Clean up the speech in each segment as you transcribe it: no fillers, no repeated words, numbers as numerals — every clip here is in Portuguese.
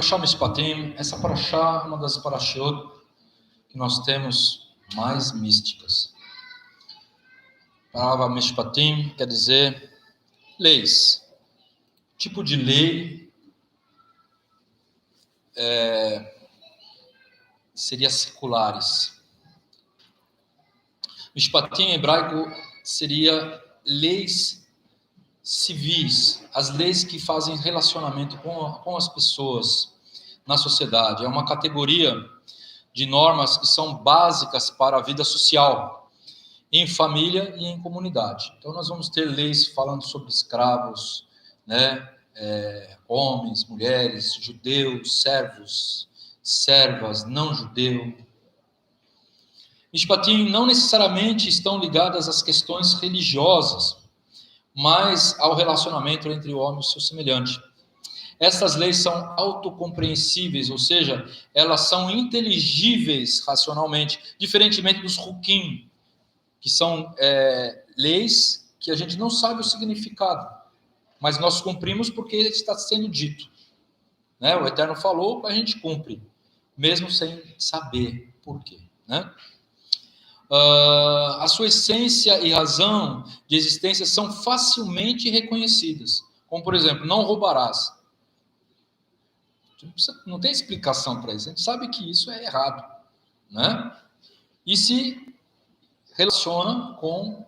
Parashá Mishpatim, essa parashá é uma das parashiot que nós temos mais místicas. A palavra Mishpatim quer dizer leis. Tipo de lei seria seculares. Mishpatim em hebraico seria leis civis, as leis que fazem relacionamento com as pessoas na sociedade. É uma categoria de normas que são básicas para a vida social, em família e em comunidade. Então, nós vamos ter leis falando sobre escravos, homens, mulheres, judeus, servos, servas, não judeu. Mishpatim não necessariamente estão ligadas às questões religiosas, mas ao relacionamento entre o homem e o seu semelhante. Essas leis são autocompreensíveis, ou seja, elas são inteligíveis racionalmente, diferentemente dos hukim, que são leis que a gente não sabe o significado, mas nós cumprimos porque está sendo dito. O Eterno falou, a gente cumpre, mesmo sem saber por quê. A sua essência e razão de existência são facilmente reconhecidas, como, por exemplo, não roubarás. Não tem explicação para isso, a gente sabe que isso é errado, E se relaciona com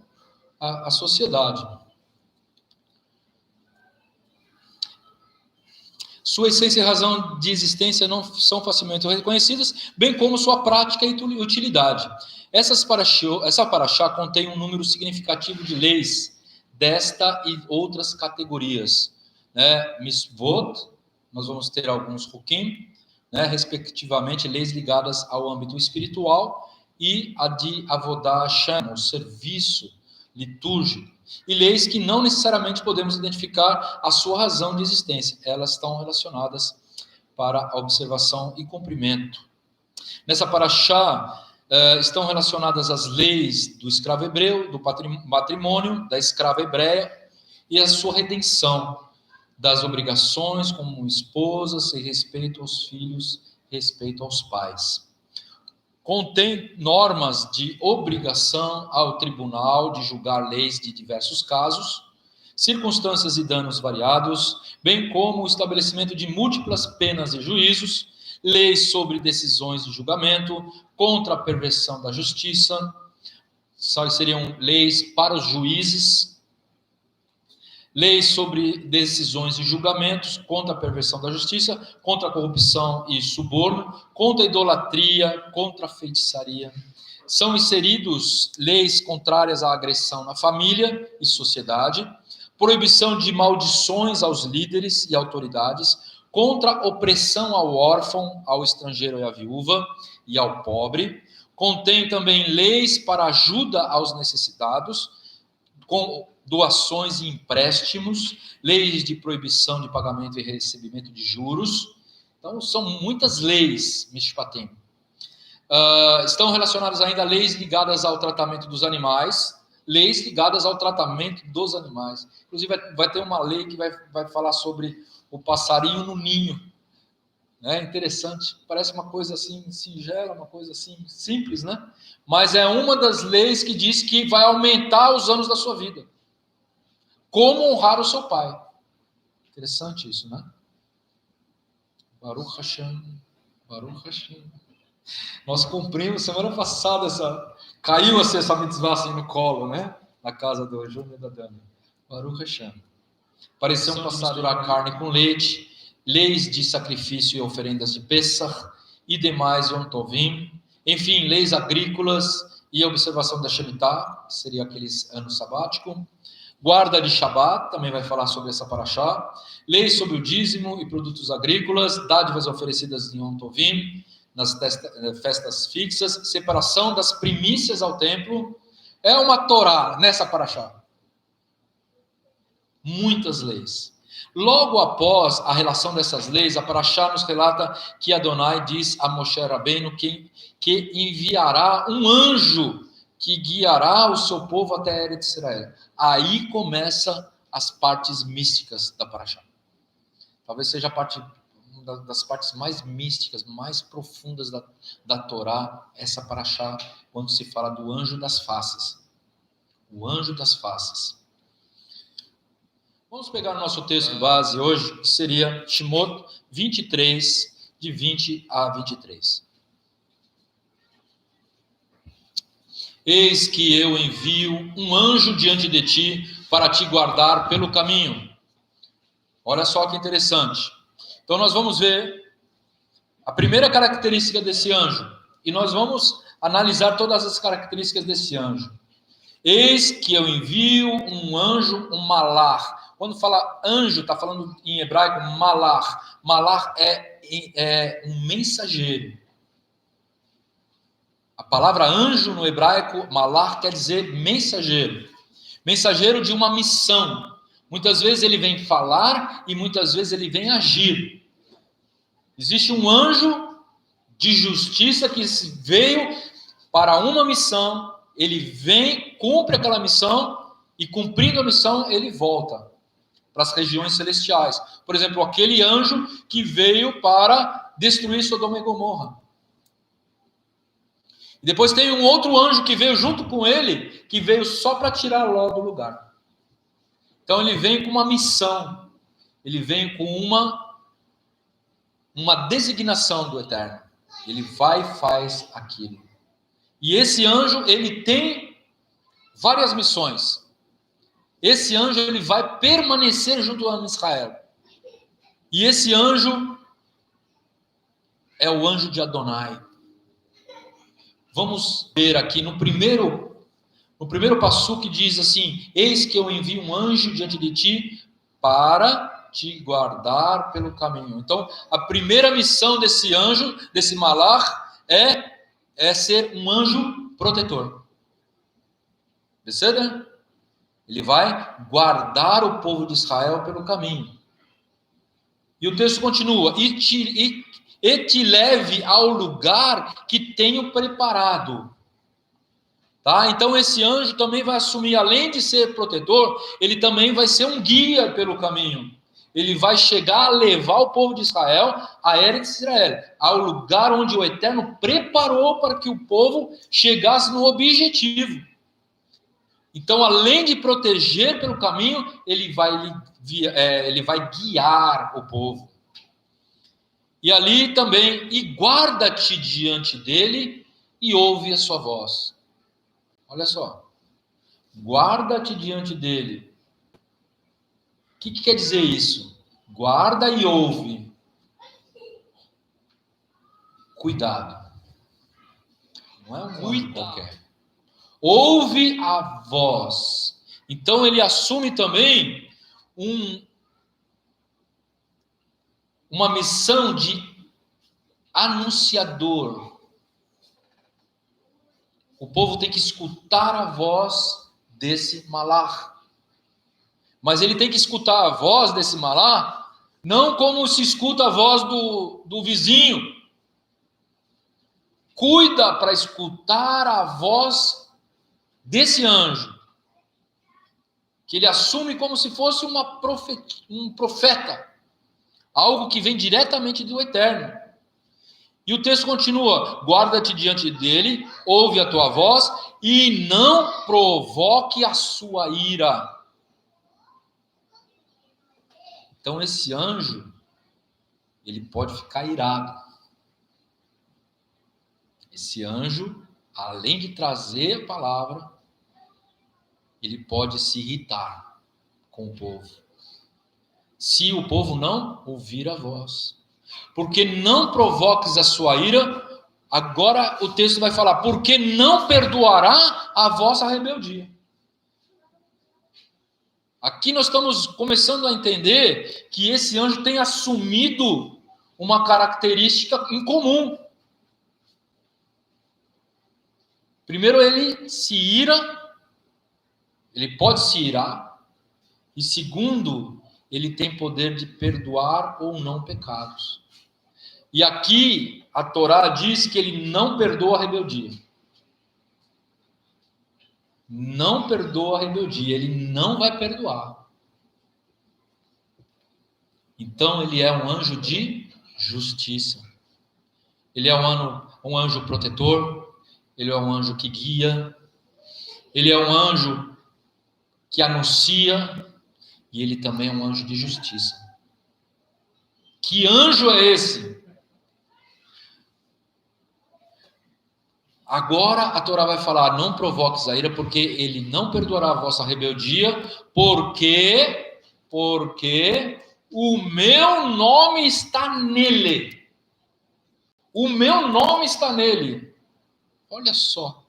a sociedade. Sua essência e razão de existência não são facilmente reconhecidas, bem como sua prática e utilidade. Essa parashá contém um número significativo de leis desta e outras categorias. Misvot, nós vamos ter alguns hukim, respectivamente, leis ligadas ao âmbito espiritual, e a de Avodah Hashem, o serviço litúrgico, e leis que não necessariamente podemos identificar a sua razão de existência. Elas estão relacionadas para a observação e cumprimento. Nessa parashá estão relacionadas as leis do escravo hebreu, do matrimônio, da escrava hebreia e a sua redenção, das obrigações como esposas e respeito aos filhos, respeito aos pais. Contém normas de obrigação ao tribunal de julgar leis de diversos casos, circunstâncias e danos variados, bem como o estabelecimento de múltiplas penas e juízos, leis sobre decisões de julgamento, contra a perversão da justiça, seriam leis para os juízes, leis sobre decisões e julgamentos, contra a perversão da justiça, contra a corrupção e suborno, contra a idolatria, contra a feitiçaria. São inseridos leis contrárias à agressão na família e sociedade, proibição de maldições aos líderes e autoridades, contra a opressão ao órfão, ao estrangeiro e à viúva e ao pobre. Contém também leis para ajuda aos necessitados, com doações e empréstimos, leis de proibição de pagamento e recebimento de juros. Então, são muitas leis, Mishpatim. Estão relacionadas ainda a leis ligadas ao tratamento dos animais, leis ligadas ao tratamento dos animais. Inclusive, vai ter uma lei que vai falar sobre o passarinho no ninho. Interessante, parece uma coisa assim singela, uma coisa assim simples, Mas é uma das leis que diz que vai aumentar os anos da sua vida. Como honrar o seu pai. Interessante isso, Baruch Hashem, Baruch Hashem. Nós cumprimos semana passada caiu essa mitzvah assim no colo, na casa do Júnior e da Dana. Baruch Hashem. Pareceu misturar carne com leite, leis de sacrifício e oferendas de Pesach e demais Yom Tovim, enfim, leis agrícolas e observação da Shemitah, que seria aqueles anos sabáticos, guarda de Shabat, também vai falar sobre essa parashá, leis sobre o dízimo e produtos agrícolas, dádivas oferecidas em Yom Tovim, nas festas fixas, separação das primícias ao templo, é uma Torá nessa parashá. Muitas leis. Logo após a relação dessas leis, a parashá nos relata que Adonai diz a Moshe Rabbeinu que enviará um anjo que guiará o seu povo até Eretz Israel. Aí começa as partes místicas da parashá. Talvez seja a parte das partes mais místicas, mais profundas da Torá, essa paraxá, quando se fala do anjo das faces. O anjo das faces. Vamos pegar o nosso texto base hoje, que seria Shemot 23, de 20 a 23. Eis que eu envio um anjo diante de ti para te guardar pelo caminho. Olha só que interessante. Então nós vamos ver a primeira característica desse anjo. E nós vamos analisar todas as características desse anjo. Eis que eu envio um anjo, um malar. Quando fala anjo, está falando em hebraico malar. Malar é um mensageiro. A palavra anjo no hebraico, malar, quer dizer mensageiro. Mensageiro de uma missão. Muitas vezes ele vem falar e muitas vezes ele vem agir. Existe um anjo de justiça que veio para uma missão, ele vem, cumpre aquela missão e cumprindo a missão ele volta para as regiões celestiais. Por exemplo, aquele anjo que veio para destruir Sodoma e Gomorra. E depois tem um outro anjo que veio junto com ele, que veio só para tirar Ló do lugar. Então ele vem com uma missão, ele vem com uma designação do Eterno. Ele vai e faz aquilo. E esse anjo, ele tem várias missões. Esse anjo, ele vai permanecer junto a Israel. E esse anjo é o anjo de Adonai. Vamos ver aqui no primeiro passo que diz assim: eis que eu envio um anjo diante de ti para te guardar pelo caminho. Então, a primeira missão desse anjo, desse malar, é ser um anjo protetor. Percebe? Ele vai guardar o povo de Israel pelo caminho. E o texto continua: e te leve ao lugar que tenho preparado. Tá? Então esse anjo também vai assumir, além de ser protetor, ele também vai ser um guia pelo caminho. Ele vai chegar a levar o povo de Israel a Eretz Israel, ao lugar onde o Eterno preparou para que o povo chegasse no objetivo. Então, além de proteger pelo caminho, ele vai guiar o povo. E ali também, e guarda-te diante dele e ouve a sua voz. Olha só. Guarda-te diante dele. O que quer dizer isso? Guarda e ouve. Cuidado. Não é um cuidado qualquer. Ouve a voz. Então ele assume também uma missão de anunciador. O povo tem que escutar a voz desse malar. Mas ele tem que escutar a voz desse malar, não como se escuta a voz do vizinho. Cuida para escutar a voz desse anjo, que ele assume como se fosse um profeta, algo que vem diretamente do Eterno. E o texto continua: guarda-te diante dele, ouve a tua voz e não provoque a sua ira. Então esse anjo, ele pode ficar irado. Esse anjo, além de trazer a palavra, ele pode se irritar com o povo. Se o povo não ouvir a voz. Porque não provoques a sua ira, agora o texto vai falar, porque não perdoará a vossa rebeldia. Aqui nós estamos começando a entender que esse anjo tem assumido uma característica em comum. Primeiro, ele se ira, ele pode se irar. E segundo, ele tem poder de perdoar ou não pecados. E aqui a Torá diz que ele não perdoa a rebeldia. Não perdoa a rebeldia, ele não vai perdoar. Então ele é um anjo de justiça. Ele é um anjo protetor, ele é um anjo que guia, ele é um anjo que anuncia, e ele também é um anjo de justiça. Que anjo é esse? Agora a Torá vai falar, não provoques a ira, porque ele não perdoará a vossa rebeldia, porque o meu nome está nele. O meu nome está nele. Olha só.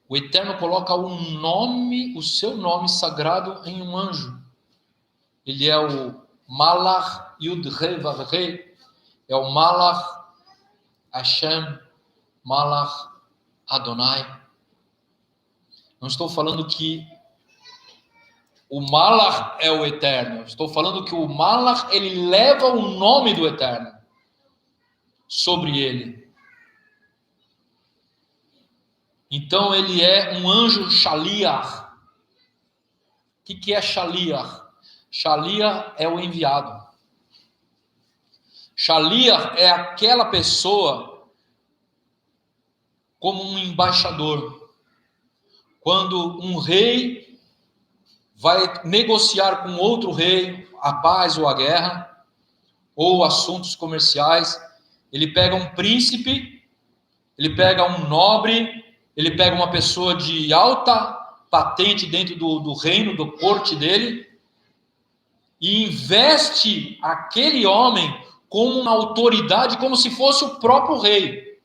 O Eterno coloca o seu nome sagrado em um anjo. Ele é o Malach Yud-He Vav-He, é o Malach Hashem, Malach Adonai. Não estou falando que o Malach é o Eterno. Estou falando que o Malach, ele leva o nome do Eterno sobre ele. Então ele é um anjo Shaliach. O que é Shaliach? Shaliach é o enviado. Shaliach é aquela pessoa como um embaixador. Quando um rei vai negociar com outro rei a paz ou a guerra, ou assuntos comerciais, ele pega um príncipe, ele pega um nobre, ele pega uma pessoa de alta patente dentro do reino, do corte dele, e investe aquele homem como uma autoridade, como se fosse o próprio rei.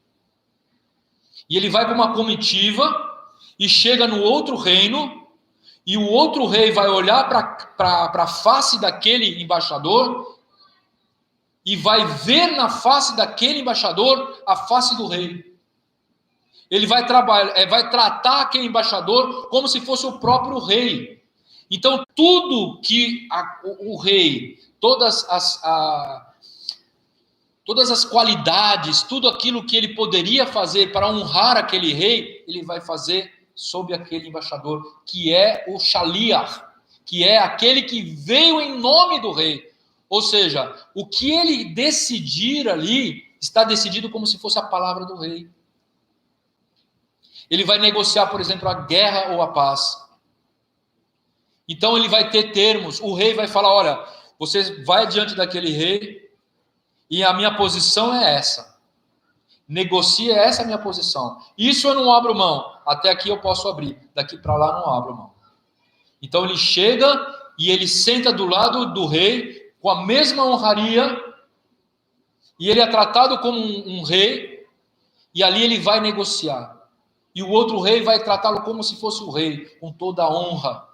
E ele vai com uma comitiva e chega no outro reino, e o outro rei vai olhar para a face daquele embaixador e vai ver na face daquele embaixador a face do rei. Ele vai tratar aquele embaixador como se fosse o próprio rei. Então, tudo que o rei, todas as qualidades, tudo aquilo que ele poderia fazer para honrar aquele rei, ele vai fazer sob aquele embaixador, que é o Shaliach, que é aquele que veio em nome do rei. Ou seja, o que ele decidir ali, está decidido como se fosse a palavra do rei. Ele vai negociar, por exemplo, a guerra ou a paz. Então ele vai ter termos, o rei vai falar, olha, você vai diante daquele rei, e a minha posição é essa. Negocia essa a minha posição. Isso eu não abro mão. Até aqui eu posso abrir. Daqui para lá não abro mão. Então ele chega e ele senta do lado do rei com a mesma honraria. E ele é tratado como um rei. E ali ele vai negociar. E o outro rei vai tratá-lo como se fosse o rei, com toda a honra.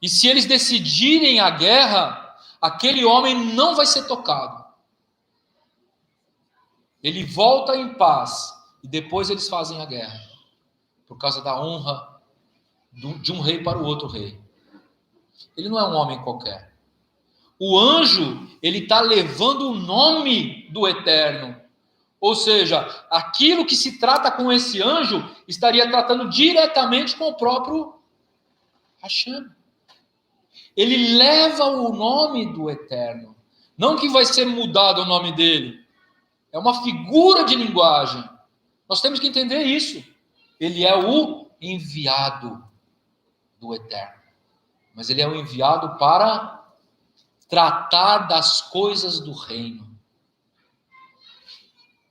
E se eles decidirem a guerra, aquele homem não vai ser tocado. Ele volta em paz e depois eles fazem a guerra, por causa da honra de um rei para o outro rei. Ele não é um homem qualquer. O anjo, ele está levando o nome do Eterno. Ou seja, aquilo que se trata com esse anjo, estaria tratando diretamente com o próprio Hashem. Ele leva o nome do Eterno. Não que vai ser mudado o nome dele. É uma figura de linguagem. Nós temos que entender isso. Ele é o enviado do Eterno. Mas ele é o enviado para tratar das coisas do reino.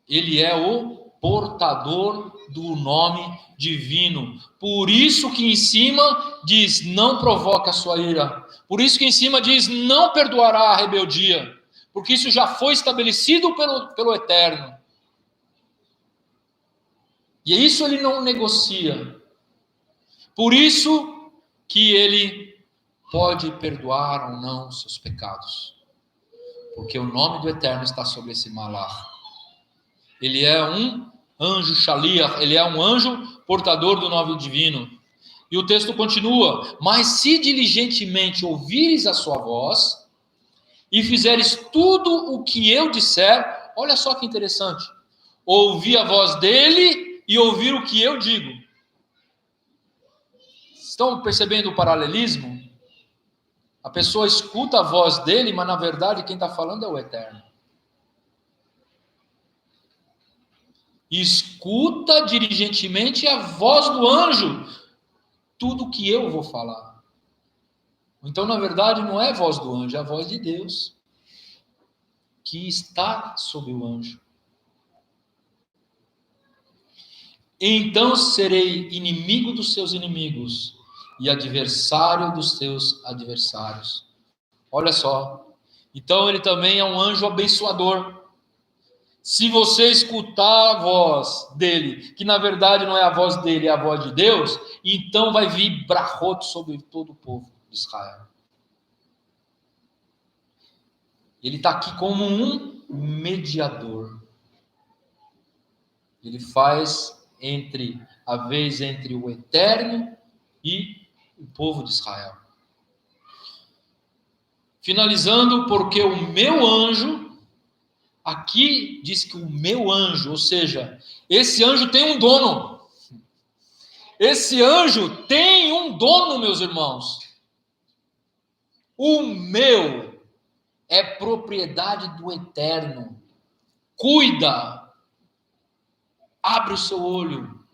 Ele é o portador do nome divino. Por isso que em cima diz, não provoca a sua ira. Por isso que em cima diz, não perdoará a rebeldia. Porque isso já foi estabelecido pelo Eterno. E isso ele não negocia. Por isso que ele pode perdoar ou não seus pecados. Porque o nome do Eterno está sobre esse Malach. Ele é um anjo Shaliach, ele é um anjo portador do nome divino. E o texto continua, mas se diligentemente ouvires a sua voz e fizeres tudo o que eu disser, olha só que interessante, ouvir a voz dele e ouvir o que eu digo. Estão percebendo o paralelismo? A pessoa escuta a voz dele, mas na verdade quem está falando é o Eterno. Escuta diligentemente a voz do anjo, tudo que eu vou falar. Então, na verdade, não é a voz do anjo, é a voz de Deus, que está sob o anjo. Então serei inimigo dos seus inimigos e adversário dos teus adversários. Olha só. Então ele também é um anjo abençoador. Se você escutar a voz dele, que na verdade não é a voz dele, é a voz de Deus, então vai vir brachot sobre todo o povo de Israel. Ele está aqui como um mediador. Ele faz a vez entre o Eterno e o povo de Israel. Finalizando, porque o meu anjo, aqui diz que o meu anjo, ou seja, esse anjo tem um dono. Esse anjo tem um dono, meus irmãos. O meu é propriedade do Eterno. Cuida. Abre o seu olho.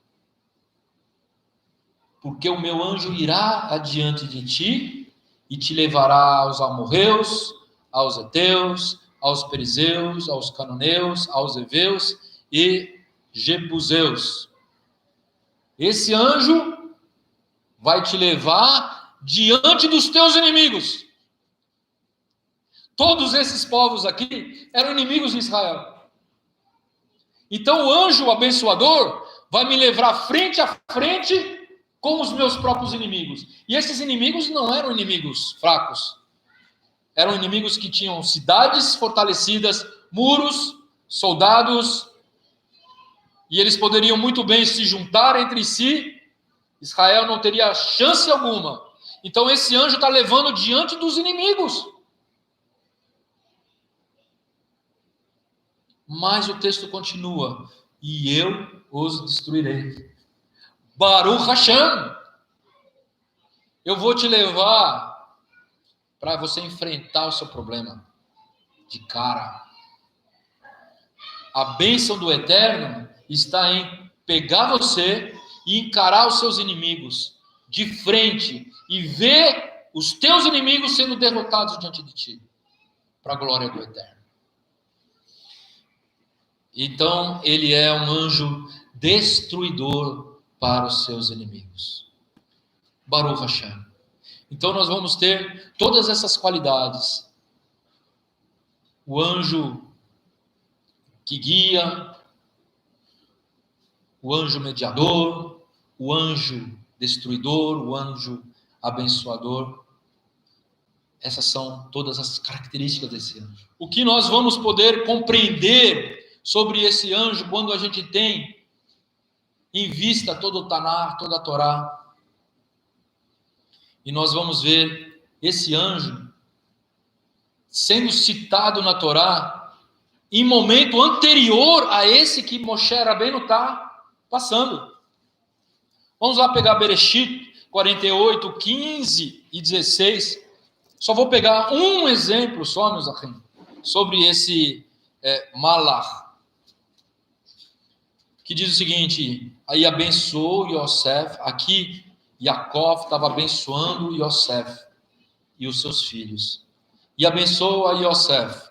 Porque o meu anjo irá adiante de ti e te levará aos amorreus, aos heteus, aos perizeus, aos cananeus, aos heveus e jebuseus. Esse anjo vai te levar diante dos teus inimigos. Todos esses povos aqui eram inimigos de Israel. Então o anjo abençoador vai me levar frente a frente com os meus próprios inimigos. E esses inimigos não eram inimigos fracos. Eram inimigos que tinham cidades fortalecidas, muros, soldados, e eles poderiam muito bem se juntar entre si. Israel não teria chance alguma. Então esse anjo está levando diante dos inimigos. Mas o texto continua: e eu os destruirei. Baruch Hashem. Eu vou te levar para você enfrentar o seu problema de cara. A bênção do Eterno está em pegar você e encarar os seus inimigos de frente e ver os teus inimigos sendo derrotados diante de ti, para a glória do Eterno. Então, ele é um anjo destruidor para os seus inimigos. Baruch Hashem. Então, nós vamos ter todas essas qualidades. O anjo que guia, o anjo mediador, o anjo destruidor, o anjo abençoador. Essas são todas as características desse anjo. O que nós vamos poder compreender sobre esse anjo quando a gente tem em vista todo o Tanar, toda a Torá? E nós vamos ver esse anjo sendo citado na Torá em momento anterior a esse que Moshe Rabbeinu está passando. Vamos lá pegar Bereshit 48, 15 e 16. Só vou pegar um exemplo só, meus achim, sobre esse Malach, que diz o seguinte: aí abençoou Yosef. Aqui Yaakov estava abençoando Yosef e os seus filhos. E abençoou a Yosef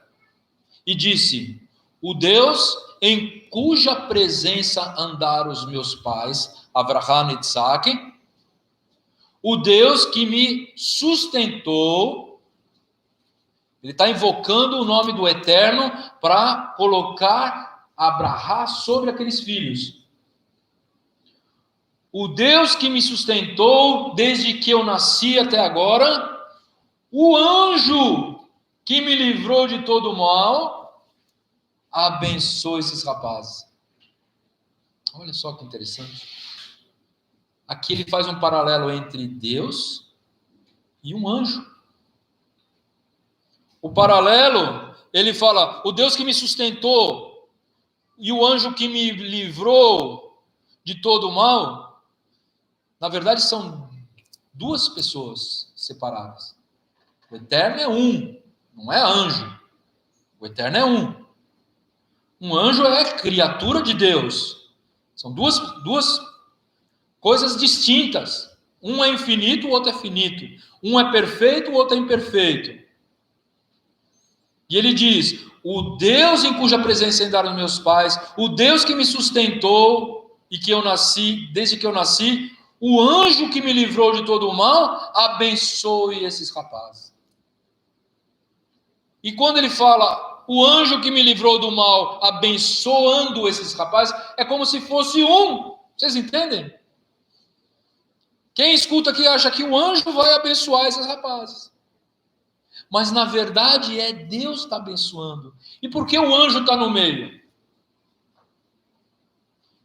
e disse: o Deus em cuja presença andaram os meus pais, Abraham e Isaac, o Deus que me sustentou. Ele está invocando o nome do Eterno para colocar Abraham sobre aqueles filhos. O Deus que me sustentou desde que eu nasci até agora, o anjo que me livrou de todo mal, abençoe esses rapazes. Olha só que interessante. Aqui ele faz um paralelo entre Deus e um anjo. O paralelo, ele fala, o Deus que me sustentou e o anjo que me livrou de todo o mal, na verdade são duas pessoas separadas. O Eterno é um, não é anjo. O Eterno é um. Um anjo é criatura de Deus. São duas coisas distintas. Um é infinito, o outro é finito. Um é perfeito, o outro é imperfeito. E ele diz: o Deus em cuja presença andaram meus pais, o Deus que me sustentou e que eu nasci, desde que eu nasci, o anjo que me livrou de todo o mal, abençoe esses rapazes. E quando ele fala, o anjo que me livrou do mal, abençoando esses rapazes, é como se fosse um. Vocês entendem? Quem escuta aqui acha que o anjo vai abençoar esses rapazes. Mas na verdade é Deus que está abençoando. E por que o anjo está no meio?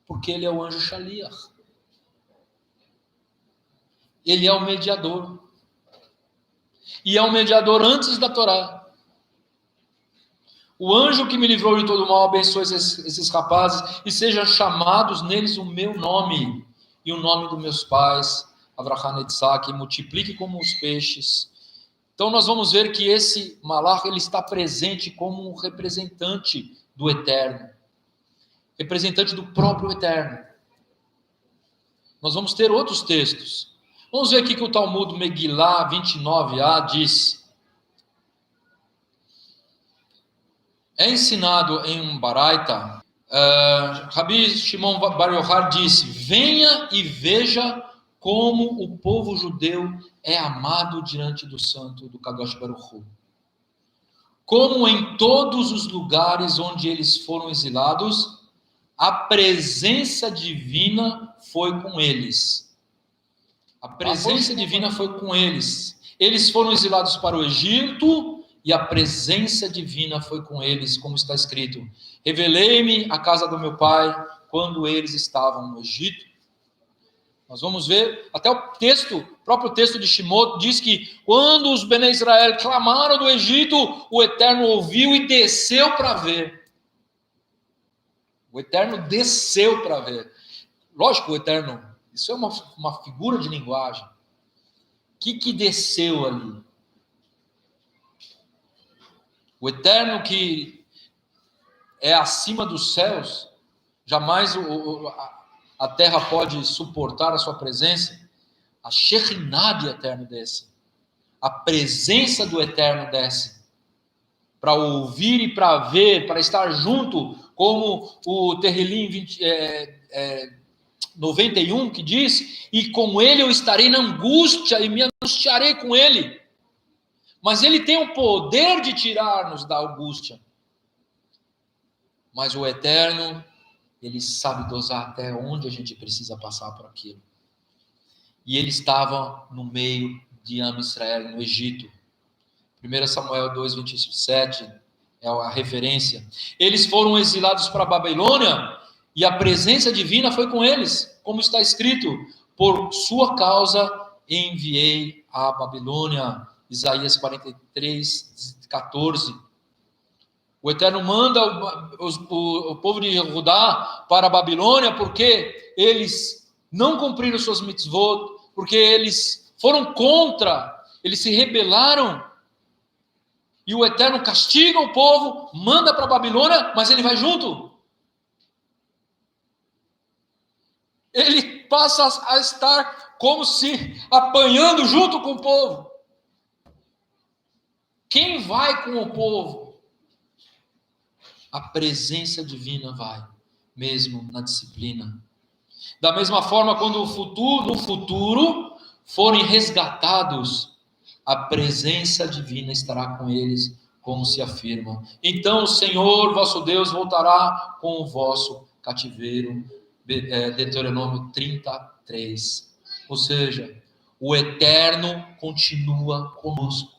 Porque ele é o anjo Shaliach. Ele é o mediador. E é o mediador antes da Torá. O anjo que me livrou de todo mal abençoe esses rapazes e sejam chamados neles o meu nome e o nome dos meus pais, Avraham e Isaac, e multiplique como os peixes. Então nós vamos ver que esse Malach, ele está presente como um representante do Eterno, representante do próprio Eterno. Nós vamos ter outros textos. Vamos ver aqui que o Talmud Megillah 29a diz: é ensinado em um Baraita, Rabi Shimon Bar Yochai diz: venha e veja como o povo judeu é amado diante do santo, do Kadosh Baruch Hu. Como em todos os lugares onde eles foram exilados, a presença divina foi com eles. A presença divina foi com eles. Eles foram exilados para o Egito e a presença divina foi com eles, como está escrito: revelei-me a casa do meu pai quando eles estavam no Egito. Nós vamos ver, até o próprio texto de Shemot diz que quando os Bnei Israel clamaram do Egito, o Eterno ouviu e desceu para ver. O Eterno desceu para ver. Lógico, o Eterno, isso é uma figura de linguagem. O que desceu ali? O Eterno que é acima dos céus, jamais a terra pode suportar a sua presença. A Shekhinah de Eterno desce. A presença do Eterno desce. Para ouvir e para ver, para estar junto, como o Terrilim 91 que diz: e com ele eu estarei na angústia e me angustiarei com ele. Mas ele tem o poder de tirar-nos da angústia. Mas o Eterno, ele sabe dosar até onde a gente precisa passar por aquilo. E ele estava no meio de Am Israel, no Egito. 1 Samuel 2:27 é a referência. Eles foram exilados para a Babilônia e a presença divina foi com eles, como está escrito: por sua causa enviei a Babilônia. Isaías 43:14. O Eterno manda o povo de Judá para a Babilônia porque eles não cumpriram suas mitzvot, porque eles foram contra, eles se rebelaram. E o Eterno castiga o povo, manda para a Babilônia, mas ele vai junto. Ele passa a estar como se apanhando junto com o povo. Quem vai com o povo? A presença divina vai, mesmo na disciplina. Da mesma forma, quando no futuro forem resgatados, a presença divina estará com eles, como se afirma. Então o Senhor, vosso Deus, voltará com o vosso cativeiro. Deuteronômio 33. Ou seja, o Eterno continua conosco.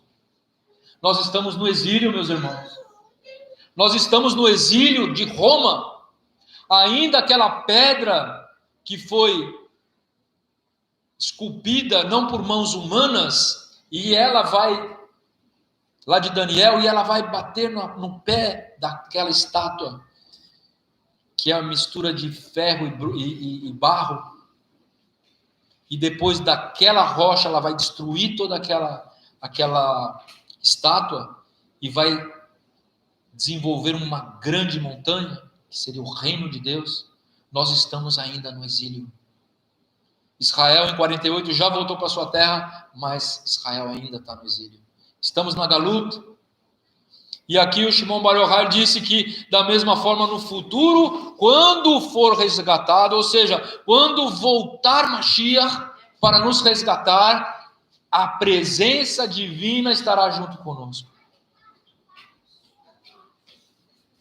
Nós estamos no exílio, meus irmãos. Nós estamos no exílio de Roma. Ainda aquela pedra que foi esculpida não por mãos humanas, e ela vai, lá de Daniel, e ela vai bater no pé daquela estátua, que é a mistura de ferro e barro, e depois daquela rocha ela vai destruir toda aquela estátua e vai desenvolver uma grande montanha, que seria o reino de Deus, nós estamos ainda no exílio. Israel em 48 já voltou para sua terra, mas Israel ainda está no exílio. Estamos na Galuta. E aqui o Shimon Bar Yochai disse que, da mesma forma, no futuro, quando for resgatado, ou seja, quando voltar Mashiach para nos resgatar, a presença divina estará junto conosco.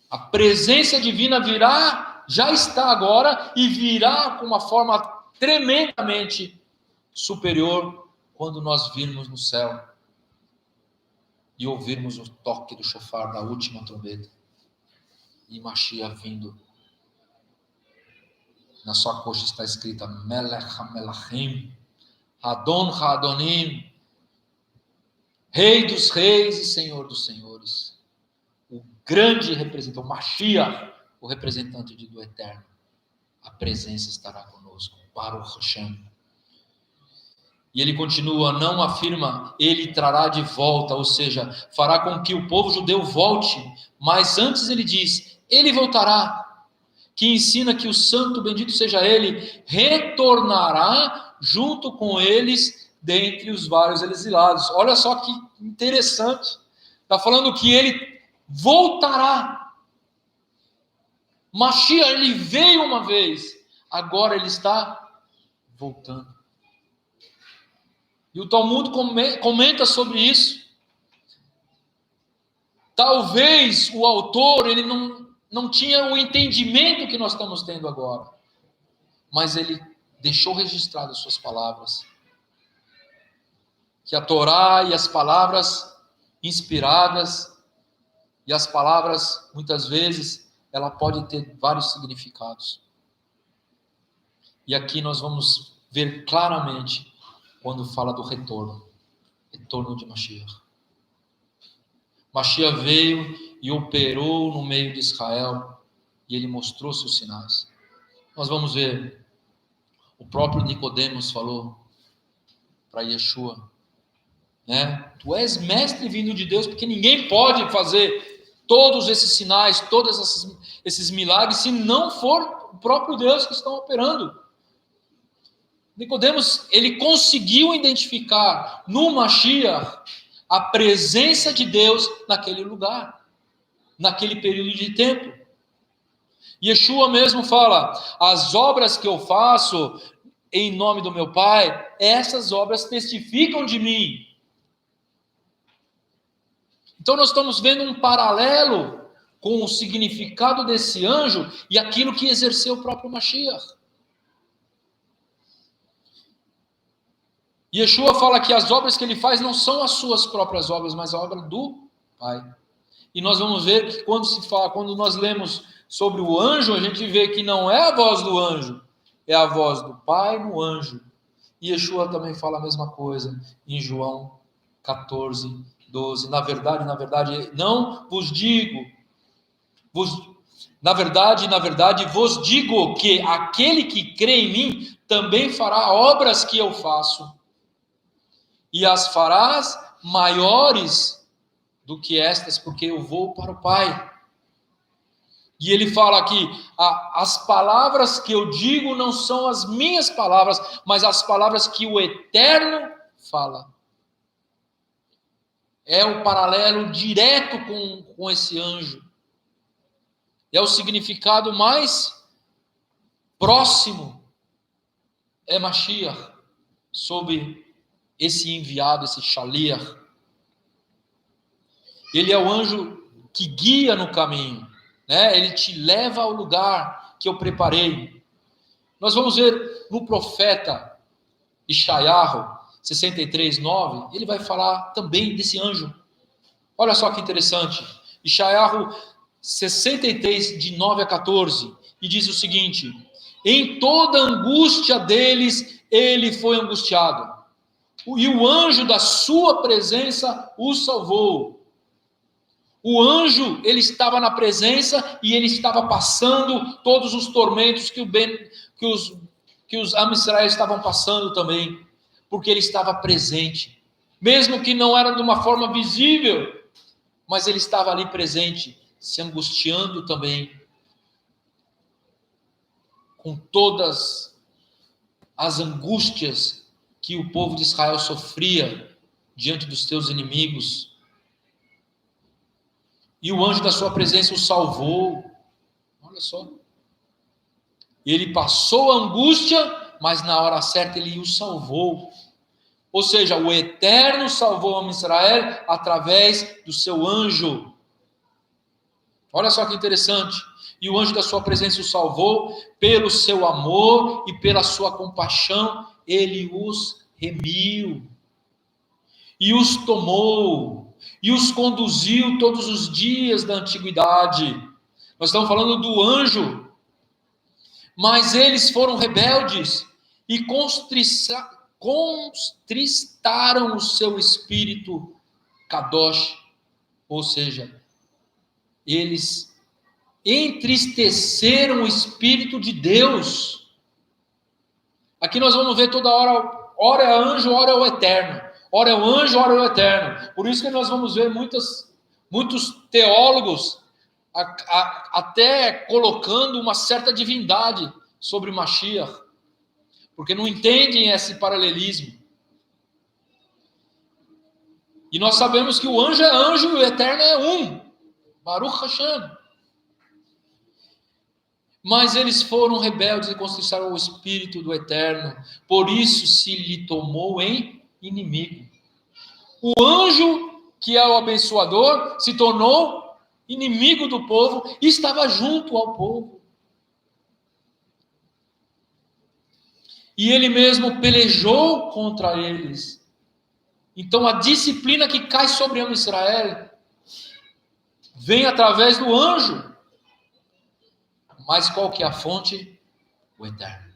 A presença divina virá, já está agora, e virá com uma forma tremendamente superior quando nós virmos no céu e ouvirmos o toque do shofar da última trombeta e Mashiach vindo. Na sua coxa está escrita Melech HaMelachim, Adon HaAdonim, Rei dos reis e Senhor dos senhores. O grande representante, o Mashiach, o representante do Eterno. A presença estará conosco. Baruch Hashem. E ele continua, não afirma, ele trará de volta, ou seja, fará com que o povo judeu volte, mas antes ele diz, ele voltará, que ensina que o santo, bendito seja ele, retornará junto com eles dentre os vários exilados. Olha só que interessante, está falando que ele voltará. Mashiach, ele veio uma vez, agora ele está voltando. E o Talmud comenta sobre isso. Talvez o autor ele não tinha o entendimento que nós estamos tendo agora, mas ele deixou registrado as suas palavras. Que a Torá e as palavras inspiradas, e as palavras, muitas vezes, ela pode ter vários significados. E aqui nós vamos ver claramente quando fala do retorno de Mashiach. Mashiach veio e operou no meio de Israel, e ele mostrou seus sinais. Nós vamos ver, o próprio Nicodemos falou para Yeshua, né? Tu és mestre vindo de Deus, porque ninguém pode fazer todos esses sinais, todos esses milagres, se não for o próprio Deus que está operando. Nicodemos, ele conseguiu identificar no Mashiach a presença de Deus naquele lugar, naquele período de tempo. Yeshua mesmo fala, as obras que eu faço em nome do meu Pai, essas obras testificam de mim. Então nós estamos vendo um paralelo com o significado desse anjo e aquilo que exerceu o próprio Mashiach. Yeshua fala que as obras que ele faz não são as suas próprias obras, mas a obra do Pai. E nós vamos ver que quando nós lemos sobre o anjo, a gente vê que não é a voz do anjo, é a voz do Pai no anjo. E Yeshua também fala a mesma coisa em João 14, 12. Na verdade, não vos digo, na verdade, vos digo que aquele que crê em mim também fará obras que eu faço. E as farás maiores do que estas, porque eu vou para o Pai. E ele fala aqui, as palavras que eu digo não são as minhas palavras, mas as palavras que o Eterno fala. É o paralelo direto com esse anjo. É o significado mais próximo. É Mashiach, sobre esse enviado, esse Shaliach. Ele é o anjo que guia no caminho, né? Ele te leva ao lugar que eu preparei. Nós vamos ver no profeta Ishayahu 63:9, ele vai falar também desse anjo. Olha só que interessante. Ishayahu 63, de 9 a 14, e diz o seguinte: em toda angústia deles, ele foi angustiado. E o anjo da sua presença o salvou. O anjo, ele estava na presença e ele estava passando todos os tormentos que os Am Israel estavam passando também, porque ele estava presente. mesmo que não era de uma forma visível, mas ele estava ali presente, se angustiando também com todas as angústias que o povo de Israel sofria diante dos seus inimigos. E o anjo da sua presença o salvou. Olha só. Ele passou a angústia, mas na hora certa ele o salvou. Ou seja, o Eterno salvou o homem de Israel através do seu anjo. Olha só que interessante. E o anjo da sua presença o salvou pelo seu amor e pela sua compaixão. Ele os remiu e os tomou e os conduziu todos os dias da antiguidade. Nós estamos falando do anjo. Mas eles foram rebeldes e contristaram o seu espírito kadosh, ou seja, eles entristeceram o espírito de Deus. Aqui nós vamos ver toda hora, ora é anjo, ora é o eterno, ora é o anjo, ora é o eterno. Por isso que nós vamos ver muitos teólogos até colocando uma certa divindade sobre Mashiach, porque não entendem esse paralelismo. E nós sabemos que o anjo é anjo e o eterno é um, Baruch Hashem. Mas eles foram rebeldes e contristaram o espírito do eterno, por isso se lhe tomou em inimigo. O anjo, que é o abençoador, se tornou inimigo do povo e estava junto ao povo. E ele mesmo pelejou contra eles. Então a disciplina que cai sobre o homem de Israel vem através do anjo. Mas qual que é a fonte? O eterno.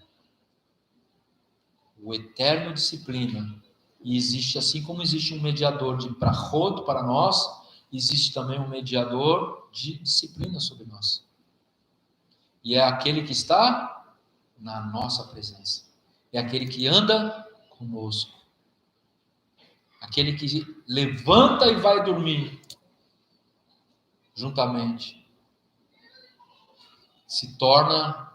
O eterno disciplina. E existe, assim como existe um mediador de brachot para nós, existe também um mediador de disciplina sobre nós. E é aquele que está na nossa presença. É aquele que anda conosco. Aquele que levanta e vai dormir juntamente. Se torna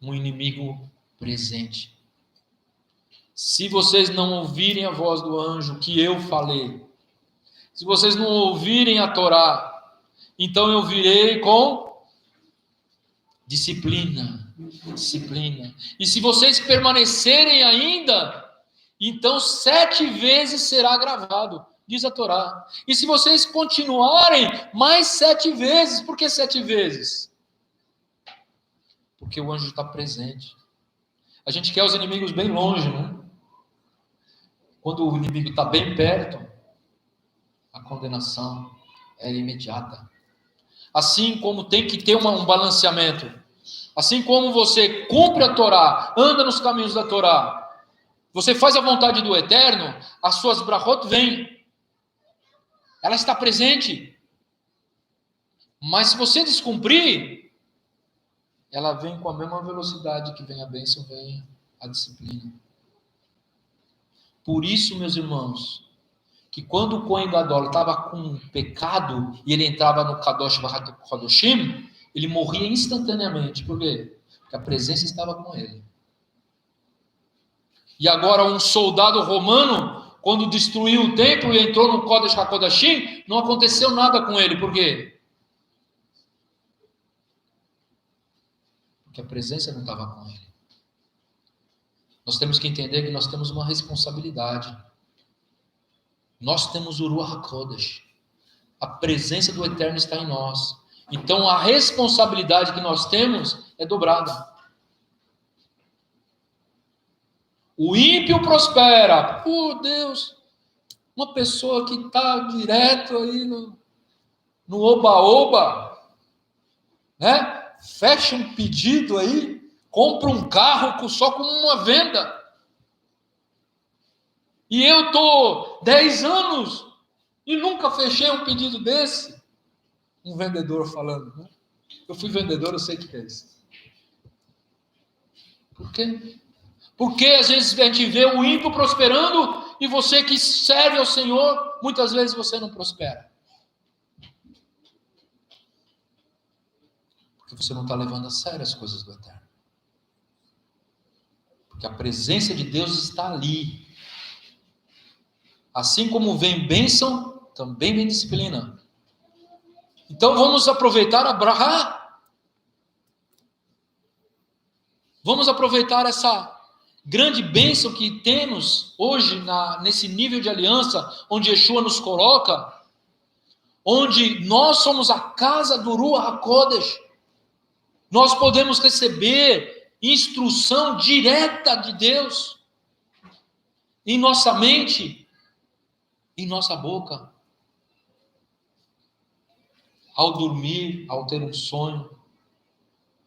um inimigo presente. Se vocês não ouvirem a voz do anjo que eu falei, se vocês não ouvirem a Torá, então eu virei com disciplina. E se vocês permanecerem ainda, então 7 vezes será agravado, diz a Torá. E se vocês continuarem, mais 7 vezes. Por que 7 vezes? Porque o anjo está presente. A gente quer os inimigos bem longe, né? Quando o inimigo está bem perto, a condenação é imediata. Assim como tem que ter um balanceamento. Assim como você cumpre a Torá, anda nos caminhos da Torá, você faz a vontade do Eterno, as suas brachot vêm. Ela está presente. Mas se você descumprir, ela vem com a mesma velocidade que vem a bênção, vem a disciplina. Por isso, meus irmãos, que quando o Cohen Gadol estava com um pecado e ele entrava no Kadosh Kadoshim, ele morria instantaneamente. Por quê? Porque a presença estava com ele. E agora um soldado romano, quando destruiu o templo e entrou no Kodesh HaKodashim, não aconteceu nada com ele. Por quê? Porque a presença não estava com ele. Nós temos que entender que nós temos uma responsabilidade. Nós temos o Ruach HaKodesh. A presença do Eterno está em nós. Então a responsabilidade que nós temos é dobrada. O ímpio prospera. Deus, uma pessoa que está direto aí no oba-oba, né? Fecha um pedido aí, compra um carro só com uma venda. E eu estou 10 anos e nunca fechei um pedido desse. Um vendedor falando, né? Eu fui vendedor, eu sei o que é isso. Por quê? Porque às vezes a gente vê o ímpio prosperando e você que serve ao Senhor, muitas vezes você não prospera. Porque você não está levando a sério as coisas do Eterno. Porque a presença de Deus está ali. Assim como vem bênção, também vem disciplina. Então vamos aproveitar a brahá. Vamos aproveitar essa grande bênção que temos hoje nesse nível de aliança, onde Yeshua nos coloca, onde nós somos a casa do Ruach HaKodesh. Nós podemos receber instrução direta de Deus em nossa mente, em nossa boca. Ao dormir, ao ter um sonho,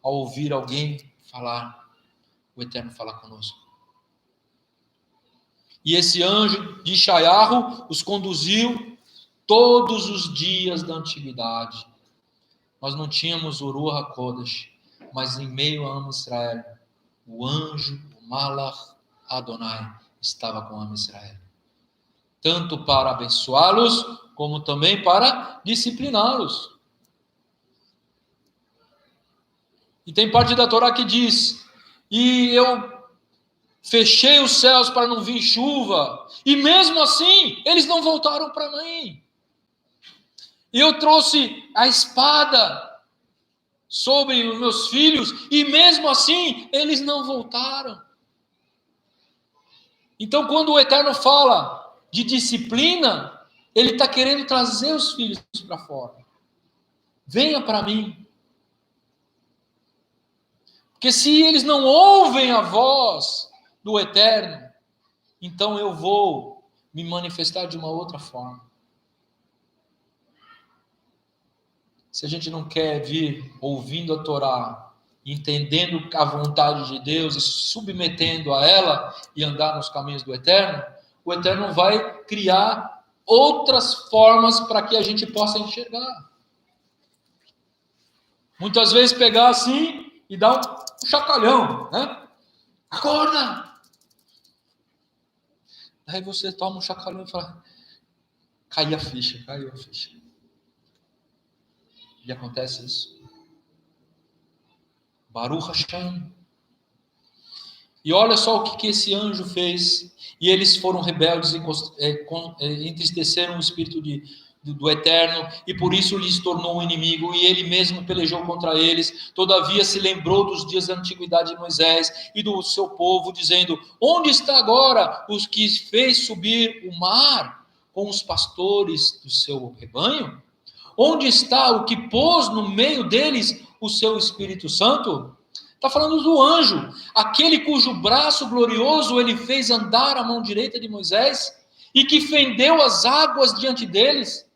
ao ouvir alguém falar, o Eterno fala conosco. E esse anjo de Shayahu os conduziu todos os dias da antiguidade. Nós não tínhamos o Ruach HaKodesh, mas em meio a Am Israel, o anjo, o Malach Adonai, estava com Am Israel. Tanto para abençoá-los, como também para discipliná-los. E tem parte da Torá que diz, e eu fechei os céus para não vir chuva, e mesmo assim, eles não voltaram para mim. E eu trouxe a espada sobre os meus filhos, e mesmo assim, eles não voltaram. Então, quando o Eterno fala de disciplina, ele está querendo trazer os filhos para fora. Venha para mim. Porque se eles não ouvem a voz do Eterno, então eu vou me manifestar de uma outra forma. Se a gente não quer vir ouvindo a Torá, entendendo a vontade de Deus e se submetendo a ela e andar nos caminhos do Eterno, o Eterno vai criar outras formas para que a gente possa enxergar. Muitas vezes pegar assim e dar um chacalhão, né? Acorda! Aí você toma um chacalhão e fala, caiu a ficha. E acontece isso. Baruch Hashem. E olha só o que esse anjo fez. E eles foram rebeldes e entristeceram o Espírito do Eterno, e por isso lhes tornou um inimigo, e ele mesmo pelejou contra eles. Todavia se lembrou dos dias da antiguidade de Moisés e do seu povo, dizendo, onde está agora os que fez subir o mar com os pastores do seu rebanho? Onde está o que pôs no meio deles o seu Espírito Santo? Está falando do anjo, aquele cujo braço glorioso ele fez andar a mão direita de Moisés, e que fendeu as águas diante deles.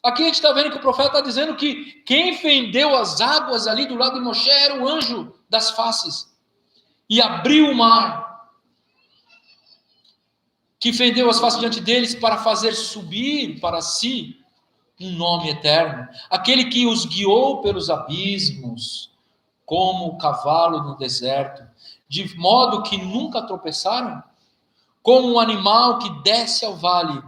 Aqui a gente está vendo que o profeta está dizendo que quem fendeu as águas ali do lado de Moshe era o anjo das faces, e abriu o mar, que fendeu as faces diante deles para fazer subir para si um nome eterno, aquele que os guiou pelos abismos, como o cavalo no deserto, de modo que nunca tropeçaram, como um animal que desce ao vale,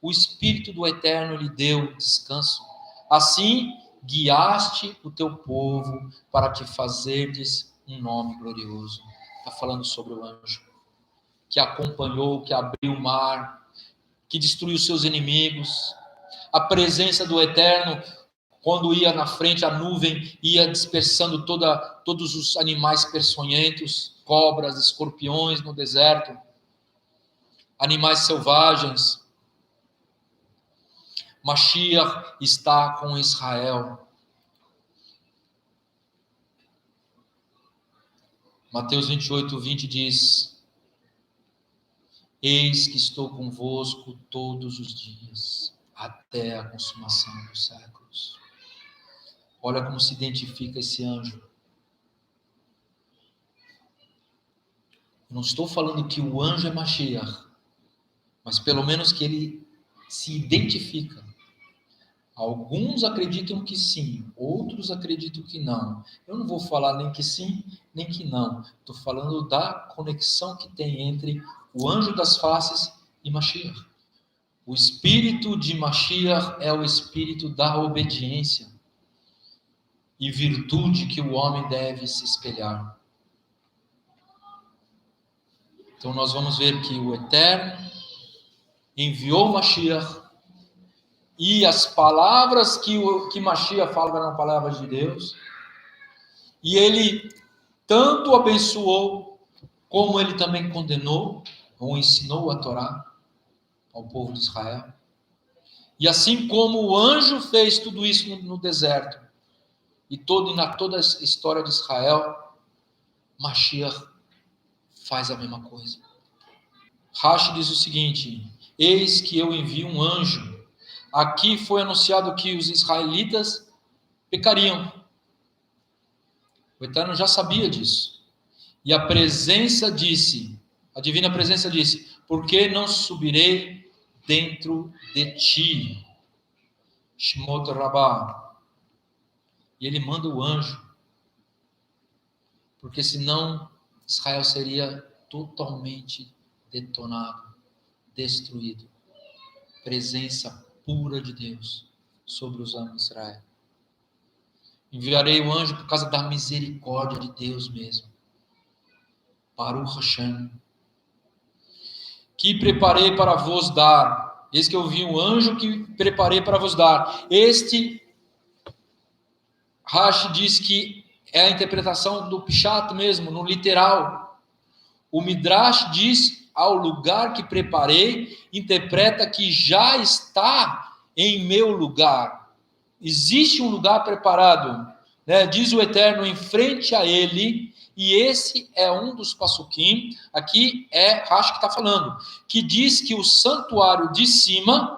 o Espírito do Eterno lhe deu descanso. Assim, guiaste o teu povo para te fazerdes um nome glorioso. Está falando sobre o anjo, que acompanhou, que abriu o mar, que destruiu seus inimigos. A presença do Eterno, quando ia na frente, a nuvem ia dispersando todos os animais peçonhentos, cobras, escorpiões no deserto, animais selvagens. Mashiach está com Israel. Mateus 28:20 diz, eis que estou convosco todos os dias, até a consumação dos séculos. Olha como se identifica esse anjo. Eu não estou falando que o anjo é Mashiach, mas pelo menos que ele se identifica. Alguns acreditam que sim, outros acreditam que não. Eu não vou falar nem que sim, nem que não. Estou falando da conexão que tem entre o anjo das faces e Mashiach. O espírito de Mashiach é o espírito da obediência e virtude que o homem deve se espelhar. Então nós vamos ver que o Eterno enviou Mashiach e as palavras que Mashiach fala eram palavras de Deus, e ele tanto abençoou como ele também condenou ou ensinou a Torá ao povo de Israel. E assim como o anjo fez tudo isso no deserto, e na toda a história de Israel, Mashiach faz a mesma coisa. Rashi diz o seguinte: eis que eu envio um anjo. Aqui foi anunciado que os israelitas pecariam. O Eterno já sabia disso. E a divina presença disse, porque não subirei dentro de ti. Shmot Rabbah. E ele manda o anjo, porque senão Israel seria totalmente detonado, destruído. Presença pura de Deus sobre os homens de Israel. Enviarei o anjo por causa da misericórdia de Deus mesmo. Baruch Hashem. Que preparei para vos dar. Eis que eu vi um anjo que preparei para vos dar. Este Rashi diz que é a interpretação do Pshat mesmo, no literal. O Midrash diz, ao lugar que preparei, interpreta que já está em meu lugar. Existe um lugar preparado, né? Diz o Eterno, em frente a ele, e esse é um dos pasukim, aqui é Rashi que está falando, que diz que o santuário de cima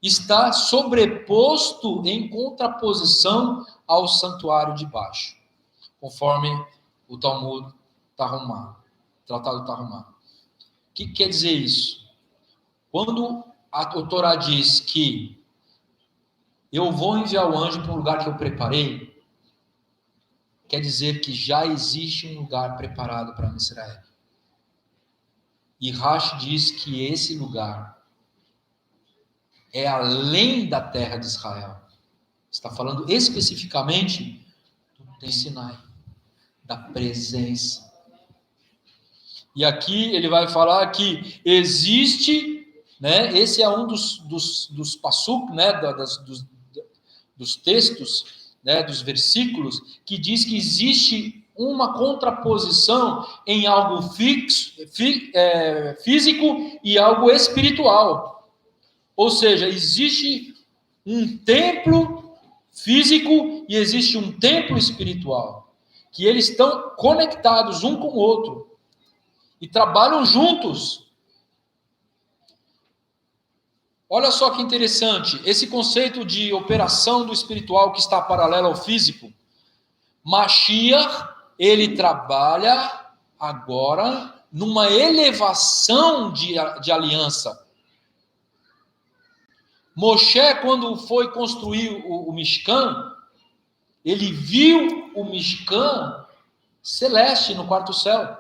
está sobreposto em contraposição ao santuário de baixo, conforme o Talmud Tarumá, Tratado Tarumá. O que quer dizer isso? Quando a Torá diz que eu vou enviar o anjo para um lugar que eu preparei, quer dizer que já existe um lugar preparado para Israel. E Rashi diz que esse lugar é além da terra de Israel. Está falando especificamente do Sinai, da presença. E aqui ele vai falar que existe, né, esse é um dos pasuk, né, dos textos, né, dos versículos, que diz que existe uma contraposição em algo físico e algo espiritual. Ou seja, existe um templo físico e existe um templo espiritual, que eles estão conectados um com o outro e trabalham juntos. Olha só que interessante, esse conceito de operação do espiritual que está paralelo ao físico. Mashiach, ele trabalha agora numa elevação de aliança. Moshe, quando foi construir o Mishkan, ele viu o Mishkan celeste no quarto céu.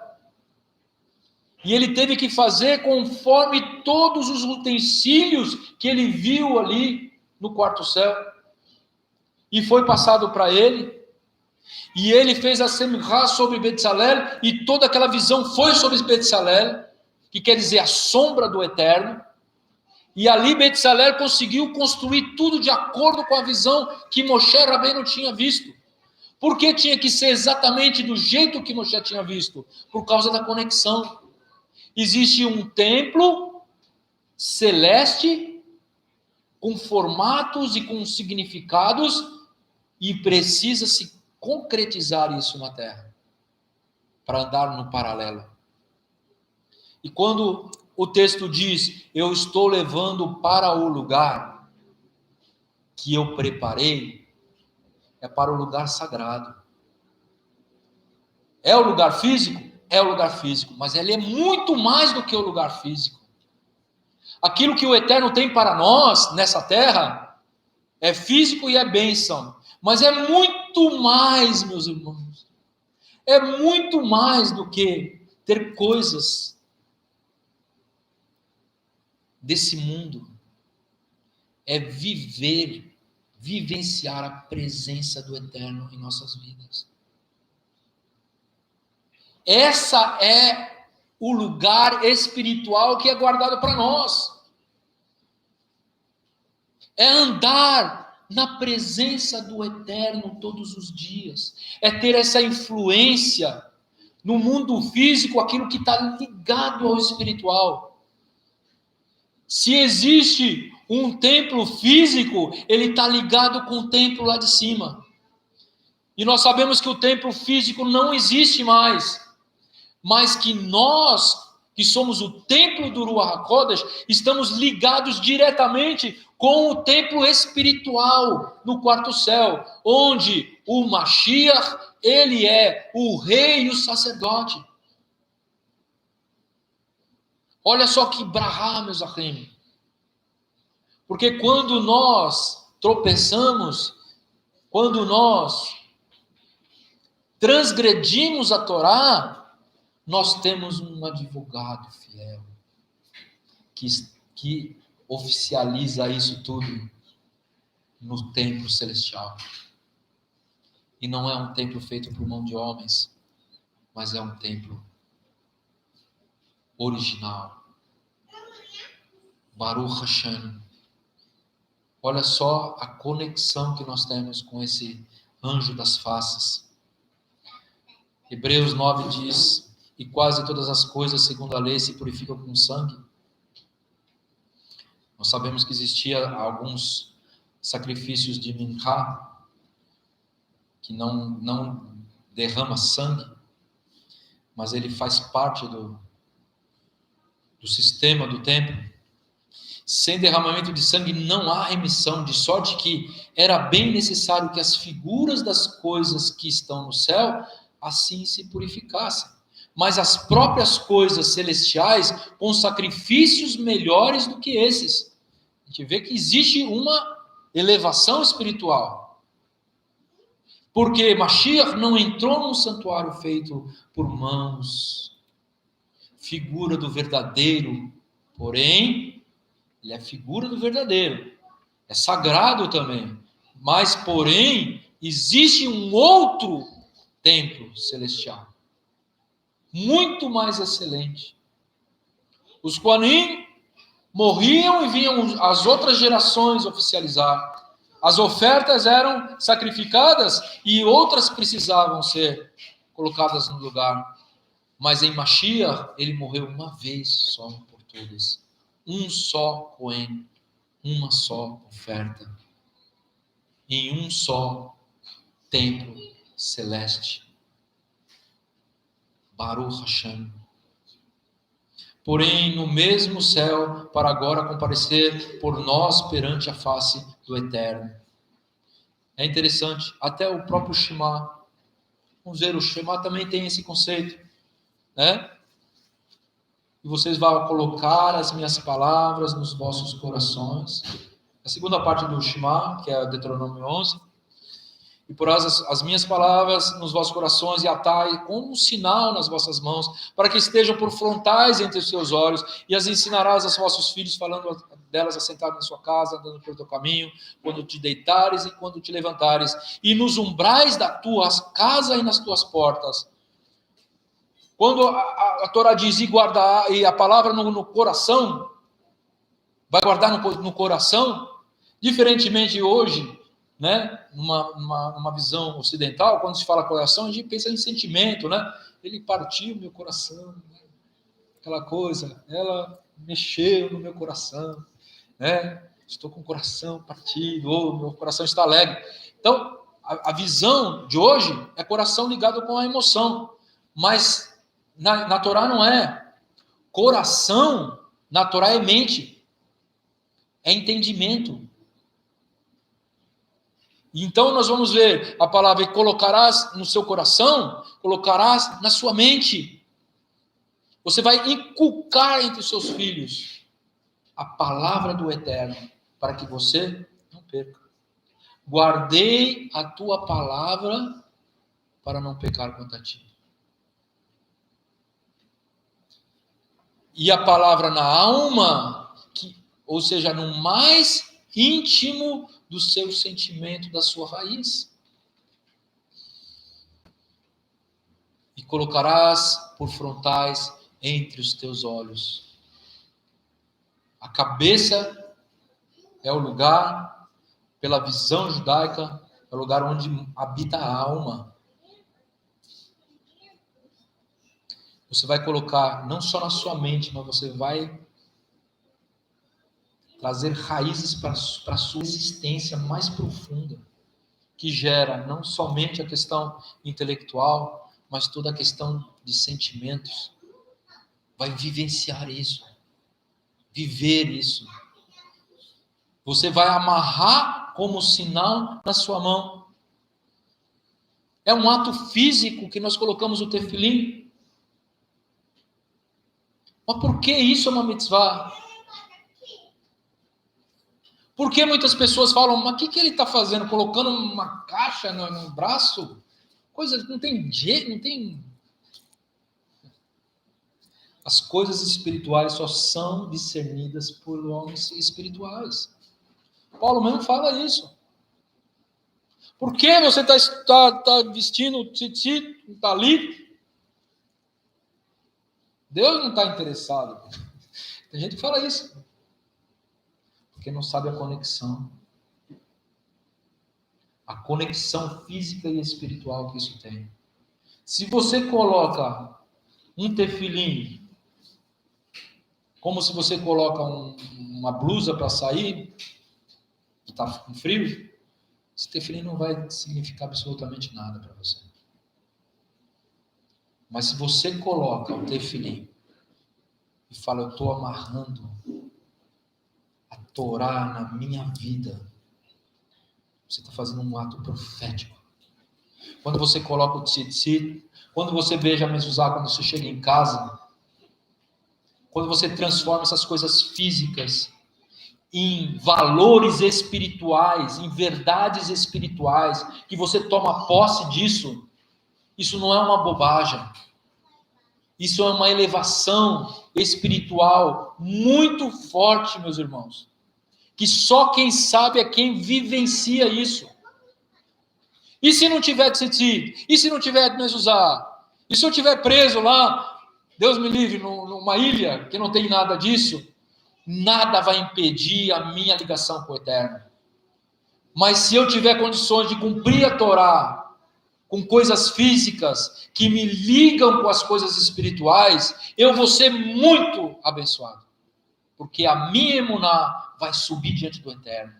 E ele teve que fazer conforme todos os utensílios que ele viu ali no quarto céu. E foi passado para ele. E ele fez a Semchá sobre Betzalel, e toda aquela visão foi sobre Betzalel, que quer dizer a sombra do Eterno. E ali Betzalel conseguiu construir tudo de acordo com a visão que Moshe Rabbeinu tinha visto. Por que tinha que ser exatamente do jeito que Moshe tinha visto? Por causa da conexão. Existe um templo celeste com formatos e com significados e precisa se concretizar isso na terra para andar no paralelo. E quando o texto diz, eu estou levando para o lugar que eu preparei, é para o lugar sagrado. É o lugar físico? É o lugar físico, mas ele é muito mais do que o lugar físico. Aquilo que o Eterno tem para nós, nessa terra, é físico e é bênção, mas é muito mais, meus irmãos. É muito mais do que ter coisas. desse mundo é vivenciar a presença do Eterno em nossas vidas. Essa é o lugar espiritual que é guardado para nós. É andar na presença do Eterno todos os dias. É ter essa influência no mundo físico, aquilo que está ligado ao espiritual. Se existe um templo físico, ele está ligado com o templo lá de cima. E nós sabemos que o templo físico não existe mais, mas que nós, que somos o templo do Ruach HaKodesh, estamos ligados diretamente com o templo espiritual no quarto céu, onde o Mashiach, ele é o rei e o sacerdote. Olha só que brahá, meus amigos. Porque quando nós tropeçamos, quando nós transgredimos a Torá, nós temos um advogado fiel que oficializa isso tudo no templo celestial. E não é um templo feito por mão de homens, mas é um templo original. Baruch Hashem. Olha só a conexão que nós temos com esse anjo das faces. Hebreus 9 diz: e quase todas as coisas, segundo a lei, se purificam com sangue. Nós sabemos que existia alguns sacrifícios de Minchá, que não derrama sangue, mas ele faz parte do sistema do templo. Sem derramamento de sangue não há remissão, de sorte que era bem necessário que as figuras das coisas que estão no céu assim se purificassem. Mas as próprias coisas celestiais com sacrifícios melhores do que esses. A gente vê que existe uma elevação espiritual. Porque Mashiach não entrou num santuário feito por mãos, figura do verdadeiro, porém ele é figura do verdadeiro, é sagrado também, mas, porém, existe um outro templo celestial, muito mais excelente. Os Kohanim morriam e vinham as outras gerações oficializar. As ofertas eram sacrificadas e outras precisavam ser colocadas no lugar. Mas em Mashiach, ele morreu uma vez só por todas. Um só Cohen, uma só oferta, em um só templo celeste. Baruch Hashem. Porém, no mesmo céu, para agora comparecer por nós perante a face do Eterno. É interessante, até o próprio Shema. Vamos ver, o Shema também tem esse conceito, né? E vocês vão colocar as minhas palavras nos vossos corações. A segunda parte do Shema, que é Deuteronômio 11. E porás as minhas palavras nos vossos corações e atai como um sinal nas vossas mãos, para que estejam por frontais entre os seus olhos, e as ensinarás aos vossos filhos, falando delas assentado na sua casa, andando pelo teu caminho, quando te deitares e quando te levantares, e nos umbrais da tua casa e nas tuas portas. Quando a Torá diz e guardar, e a palavra no coração, vai guardar no coração, diferentemente hoje, né, numa visão ocidental, quando se fala coração, a gente pensa em sentimento, né? Ele partiu meu coração, né? Aquela coisa, ela mexeu no meu coração, né? Estou com o coração partido, ou meu coração está alegre. Então, a visão de hoje é coração ligado com a emoção, mas na Torá não é. Coração, na Torá é mente, é entendimento. Então nós vamos ver a palavra, e colocarás no seu coração, colocarás na sua mente. Você vai inculcar entre os seus filhos a palavra do Eterno, para que você não perca. Guardei a tua palavra para não pecar contra ti. E a palavra na alma, que ou seja, no mais íntimo do seu sentimento, da sua raiz. E colocarás por frontais entre os teus olhos. A cabeça é o lugar, pela visão judaica, é o lugar onde habita a alma. Você vai colocar não só na sua mente, mas você vai trazer raízes para a sua existência mais profunda, que gera não somente a questão intelectual, mas toda a questão de sentimentos. Vai vivenciar isso, viver isso. Você vai amarrar como sinal na sua mão. É um ato físico que nós colocamos o tefilim. Mas por que isso é uma mitzvah? Por que muitas pessoas falam, mas o que ele está fazendo? Colocando uma caixa no braço? Coisa que não tem jeito, não tem... As coisas espirituais só são discernidas por homens espirituais. Paulo mesmo fala isso. Por que você está vestindo tzitzit, um talit? Deus não está interessado. Tem gente que fala isso. Porque não sabe a conexão. A conexão física e espiritual que isso tem. Se você coloca um tefilim, como se você coloca uma blusa para sair, que está com frio, esse tefilim não vai significar absolutamente nada para você. Mas se você coloca o tefilim e fala, eu estou amarrando a Torá na minha vida, você está fazendo um ato profético. Quando você coloca o tzitzit, quando você beija a mezuzá, quando você chega em casa, quando você transforma essas coisas físicas em valores espirituais, em verdades espirituais, que você toma posse disso, isso não é uma bobagem. Isso é uma elevação espiritual muito forte, meus irmãos. Que só quem sabe é quem vivencia isso. E se não tiver tzitzit? E se não tiver mezuzá? E se eu estiver preso lá, Deus me livre, numa ilha que não tem nada disso? Nada vai impedir a minha ligação com o Eterno. Mas se eu tiver condições de cumprir a Torá, com coisas físicas que me ligam com as coisas espirituais, eu vou ser muito abençoado. Porque a minha emuná vai subir diante do Eterno.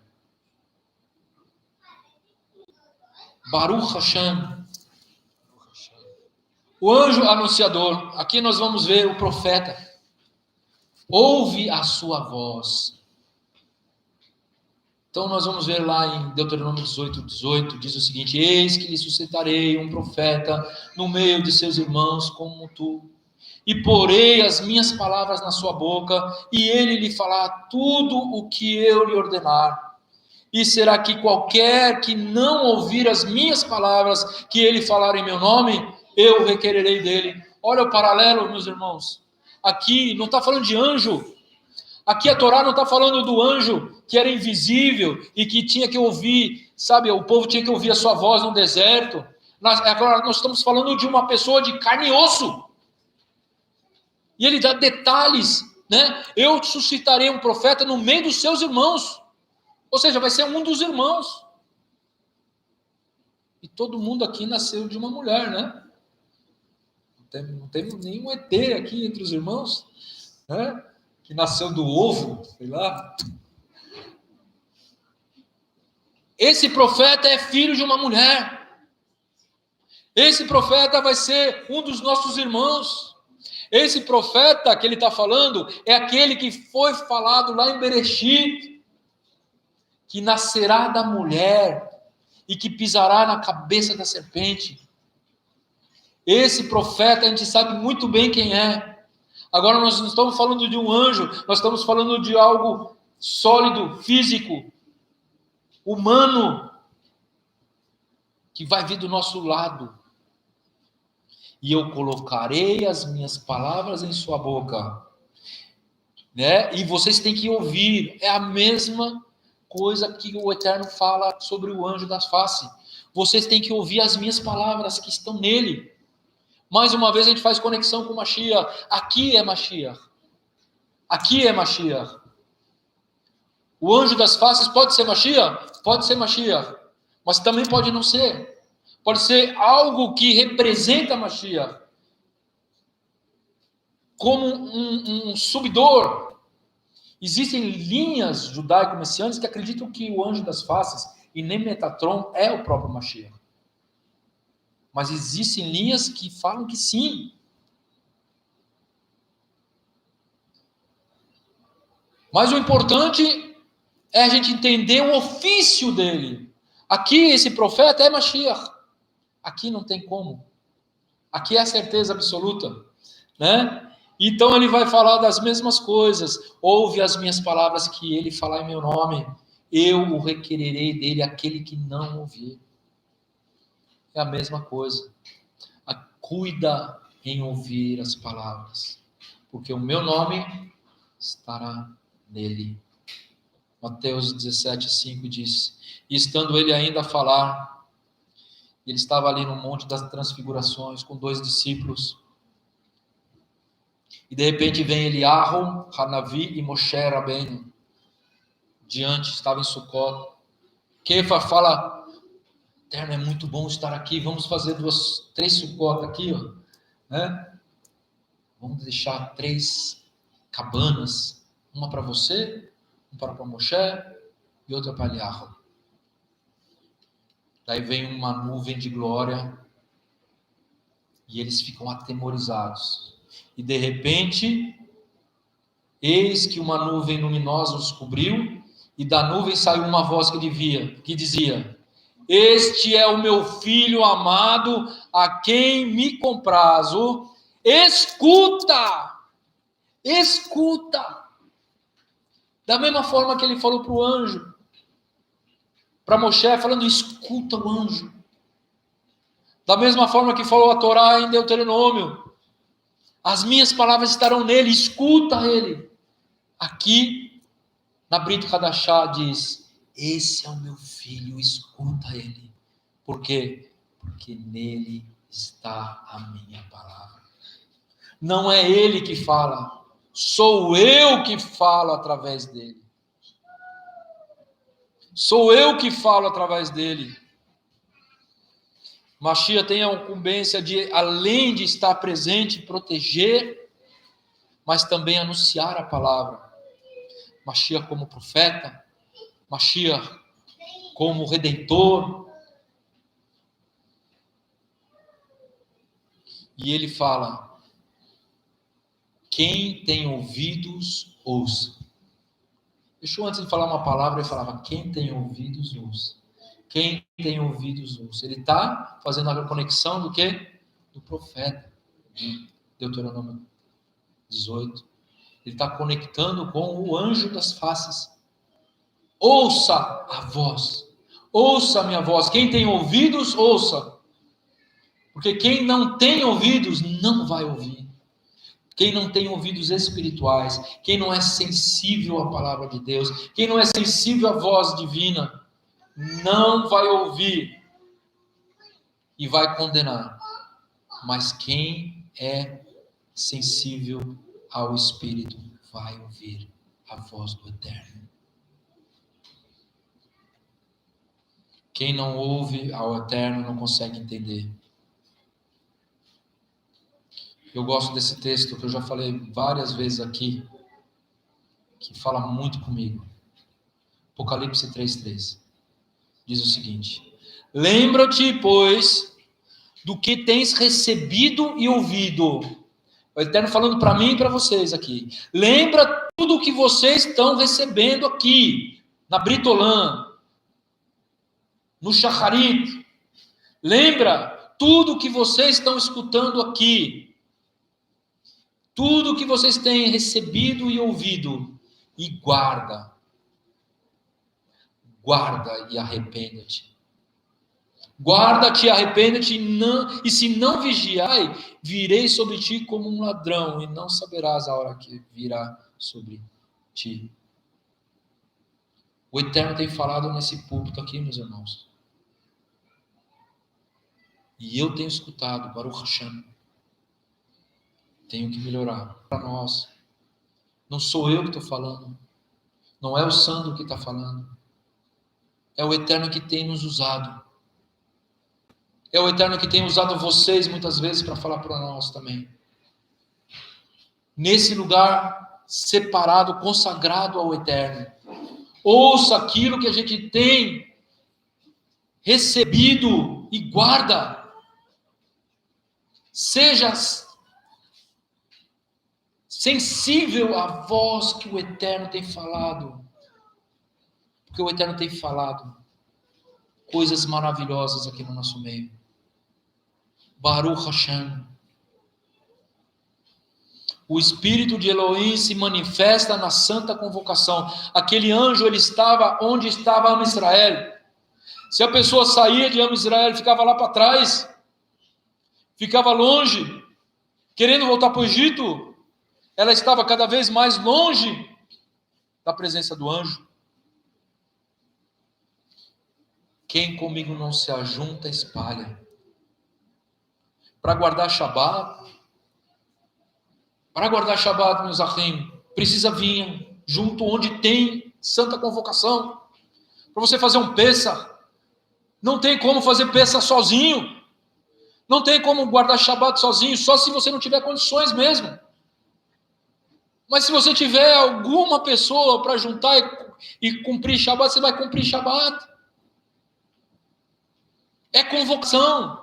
Baruch Hashem. O anjo anunciador, aqui nós vamos ver o profeta. Ouve a sua voz. Então nós vamos ver lá em Deuteronômio 18, diz o seguinte: eis que lhe suscitarei um profeta no meio de seus irmãos como tu, e porei as minhas palavras na sua boca, e ele lhe falará tudo o que eu lhe ordenar. E será que qualquer que não ouvir as minhas palavras que ele falar em meu nome, eu requererei dele. Olha o paralelo, meus irmãos. Aqui não está falando de anjo. Aqui a Torá não está falando do anjo que era invisível e que tinha que ouvir, sabe, o povo tinha que ouvir a sua voz no deserto. Agora nós estamos falando de uma pessoa de carne e osso. E ele dá detalhes, né? Eu suscitarei um profeta no meio dos seus irmãos. Ou seja, vai ser um dos irmãos. E todo mundo aqui nasceu de uma mulher, né? Não temos nenhum ET aqui entre os irmãos, né? Que nasceu do ovo, sei lá. Esse profeta é filho de uma mulher. Esse profeta vai ser um dos nossos irmãos. Esse profeta que ele está falando é aquele que foi falado lá em Bereshit, que nascerá da mulher e que pisará na cabeça da serpente. Esse profeta a gente sabe muito bem quem é. Agora nós não estamos falando de um anjo, nós estamos falando de algo sólido, físico, humano, que vai vir do nosso lado. E eu colocarei as minhas palavras em sua boca. né? E vocês têm que ouvir. É a mesma coisa que o Eterno fala sobre o anjo das faces. Vocês têm que ouvir as minhas palavras que estão nele. Mais uma vez a gente faz conexão com Mashiach. Aqui é Mashiach. Aqui é Mashiach. O anjo das faces pode ser Mashiach? Pode ser Mashiach. Mas também pode não ser. Pode ser algo que representa Mashiach. Como um subidor. Existem linhas judaico-messiânicas que acreditam que o anjo das faces e nem Metatron é o próprio Mashiach. Mas existem linhas que falam que sim. Mas o importante é a gente entender o ofício dele. Aqui esse profeta é Mashiach. Aqui não tem como. Aqui é a certeza absoluta, né? Então ele vai falar das mesmas coisas. Ouve as minhas palavras que ele falar em meu nome. Eu o requererei dele, aquele que não ouvir. É a mesma coisa. Cuida em ouvir as palavras, porque o meu nome estará nele. Mateus 17:5 diz: e estando ele ainda a falar, ele estava ali no Monte das Transfigurações com 2 discípulos, e de repente vem Eliahu, Hanavi e Moshe Rabbeinu, diante, estava em Sucot. Kefa fala: Eterno, é muito bom estar aqui, vamos fazer 3 Sucot aqui, ó, né? Vamos deixar 3 cabanas, uma para você, uma para Moshe e outra para Eliahu. Daí vem uma nuvem de glória e eles ficam atemorizados. E de repente, eis que uma nuvem luminosa os cobriu e da nuvem saiu uma voz que dizia: este é o meu filho amado, a quem me comprazo. Escuta! Escuta! Da mesma forma que ele falou para o anjo, para Moshe, falando: escuta o anjo. Da mesma forma que falou a Torá em Deuteronômio: as minhas palavras estarão nele, escuta ele. Aqui, na Brit Hadashah diz: esse é o meu filho, escuta ele. Por quê? Porque nele está a minha palavra. Não é ele que fala, sou eu que falo através dele. Sou eu que falo através dele. Mashiach tem a incumbência de, além de estar presente, proteger, mas também anunciar a palavra. Mashiach como profeta, Mashiach como redentor. E ele fala: quem tem ouvidos, ouça. Deixa eu, antes de falar uma palavra, ele falava: quem tem ouvidos, ouça. Quem tem ouvidos, ouça. Ele está fazendo a conexão do quê? Do profeta, de Deuteronômio 18. Ele está conectando com o anjo das faces. Ouça a voz. Ouça a minha voz. Quem tem ouvidos, ouça. Porque quem não tem ouvidos, não vai ouvir. Quem não tem ouvidos espirituais, quem não é sensível à palavra de Deus, quem não é sensível à voz divina, não vai ouvir e vai condenar. Mas quem é sensível ao Espírito vai ouvir a voz do Eterno. Quem não ouve ao Eterno não consegue entender. Eu gosto desse texto que eu já falei várias vezes aqui, que fala muito comigo. Apocalipse 3:3. Diz o seguinte: lembra-te, pois, do que tens recebido e ouvido. O Eterno falando para mim e para vocês aqui. Lembra tudo o que vocês estão recebendo aqui, na Britolã, no Shacharit. Lembra tudo o que vocês estão escutando aqui. Tudo o que vocês têm recebido e ouvido. E guarda. Guarda e arrependa-te. Guarda-te e arrependa-te, e se não vigiai, virei sobre ti como um ladrão, e não saberás a hora que virá sobre ti. O Eterno tem falado nesse púlpito aqui, meus irmãos. E eu tenho escutado, Baruch Hashem. Tenho que melhorar para nós. Não sou eu que estou falando. Não é o Sandro que está falando. É o Eterno que tem nos usado. É o Eterno que tem usado vocês muitas vezes para falar para nós também. Nesse lugar separado, consagrado ao Eterno. Ouça aquilo que a gente tem recebido e guarda. Seja sensível à voz que o Eterno tem falado. Porque o Eterno tem falado coisas maravilhosas aqui no nosso meio. Baruch Hashem. O Espírito de Elohim se manifesta na santa convocação. Aquele anjo, ele estava onde estava Am Israel. Se a pessoa saía de Am Israel e ficava lá para trás, ficava longe, querendo voltar para o Egito, ela estava cada vez mais longe da presença do anjo. Quem comigo não se ajunta, espalha. Para guardar Shabat, meus achim, precisa vir junto onde tem santa convocação. Para você fazer um Pessah, não tem como fazer Pessah sozinho. Não tem como guardar Shabat sozinho, só se você não tiver condições mesmo. Mas se você tiver alguma pessoa para juntar e cumprir Shabat, você vai cumprir Shabat. É convocação.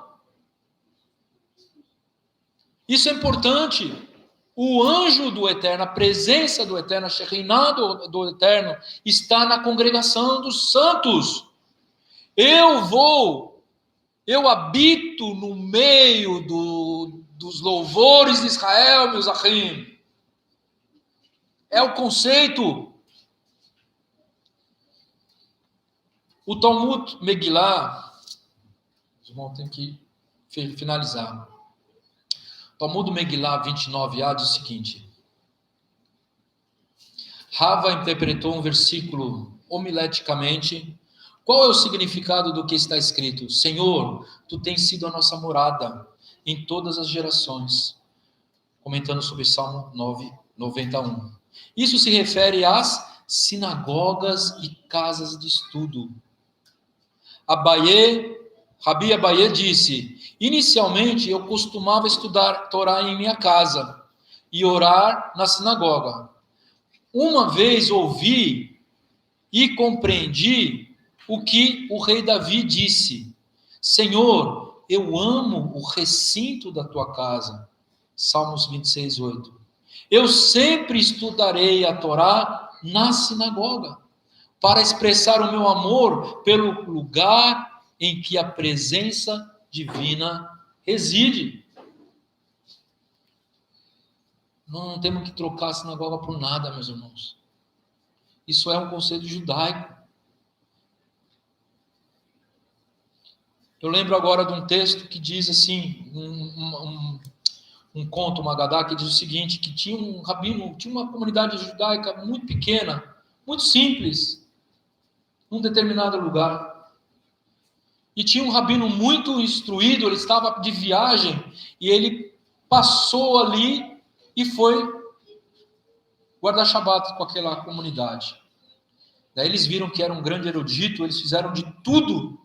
Isso é importante. O anjo do Eterno, a presença do Eterno, a Shekhinah do Eterno, está na congregação dos santos. Eu habito no meio dos louvores de Israel, meus achim. É o conceito. O Talmud Megillah, irmão, tem que finalizar. Talmud Megillah 29a diz o seguinte: Rava interpretou um versículo homileticamente. Qual é o significado do que está escrito? Senhor, tu tens sido a nossa morada em todas as gerações. Comentando sobre Salmo 91. Isso se refere às sinagogas e casas de estudo. Rabi Abaye disse: inicialmente eu costumava estudar Torá em minha casa e orar na sinagoga. Uma vez ouvi e compreendi o que o rei Davi disse: Senhor, eu amo o recinto da tua casa. Salmos 26, 8. Eu sempre estudarei a Torá na sinagoga, para expressar o meu amor pelo lugar em que a presença divina reside. Não temos que trocar a sinagoga por nada, meus irmãos. Isso é um conceito judaico. Eu lembro agora de um texto que diz assim, um conto, uma Agadá, que diz o seguinte, que tinha um rabino, tinha uma comunidade judaica muito pequena, muito simples, num determinado lugar. E tinha um rabino muito instruído, ele estava de viagem, e ele passou ali e foi guardar Shabat com aquela comunidade. Daí eles viram que era um grande erudito, eles fizeram de tudo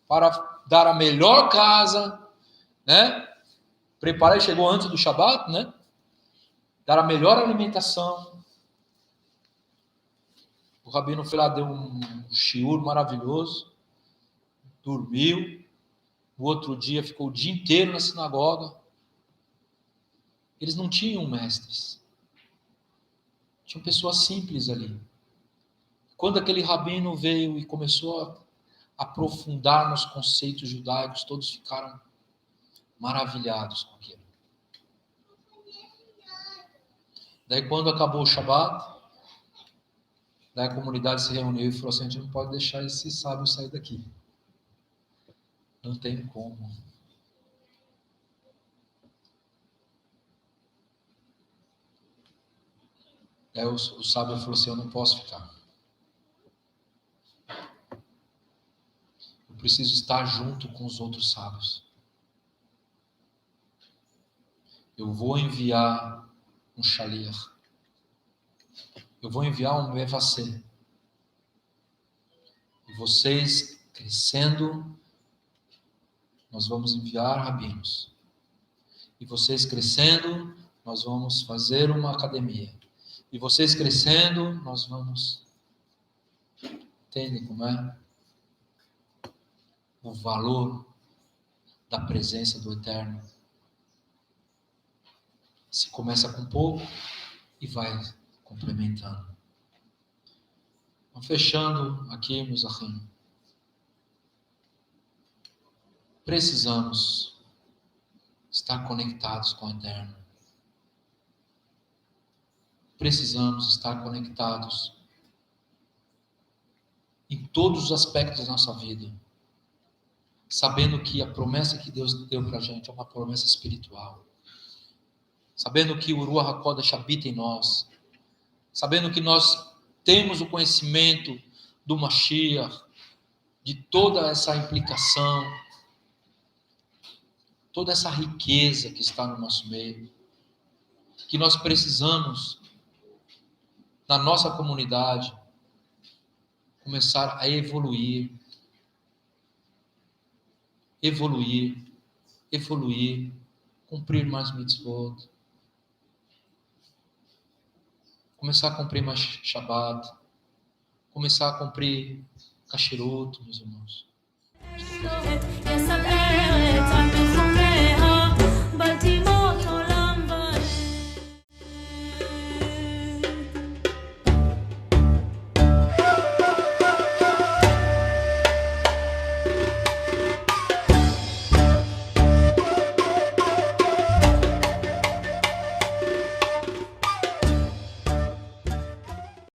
para dar a melhor casa, né? Preparar, ele chegou antes do Shabat, né? Dar a melhor alimentação. O rabino foi lá, deu um shiur maravilhoso, dormiu, no outro dia ficou o dia inteiro na sinagoga. Eles não tinham mestres. Tinham pessoas simples ali. Quando aquele rabino veio e começou a aprofundar nos conceitos judaicos, todos ficaram maravilhados com aquilo. Daí quando acabou o Shabat, daí a comunidade se reuniu e falou assim: a gente não pode deixar esse sábio sair daqui. Não tem como. Aí o sábio falou assim, eu não posso ficar. Eu preciso estar junto com os outros sábios. Eu vou enviar um shaliach. Eu vou enviar um mevassé. E vocês, crescendo, nós vamos enviar rabinos. E vocês crescendo, nós vamos fazer uma academia. E vocês crescendo, nós vamos... Entendem como é? O valor da presença do Eterno. Se começa com pouco e vai complementando. Então, fechando aqui, meus ahim. Precisamos estar conectados com o Eterno. Precisamos estar conectados em todos os aspectos da nossa vida, sabendo que a promessa que Deus deu para a gente é uma promessa espiritual, sabendo que o Ruach HaKodesh habita em nós, sabendo que nós temos o conhecimento do Mashiach, de toda essa implicação, toda essa riqueza que está no nosso meio, que nós precisamos, na nossa comunidade, começar a evoluir, cumprir mais mitzvot, começar a cumprir mais Shabbat, começar a cumprir Kasherut, meus irmãos.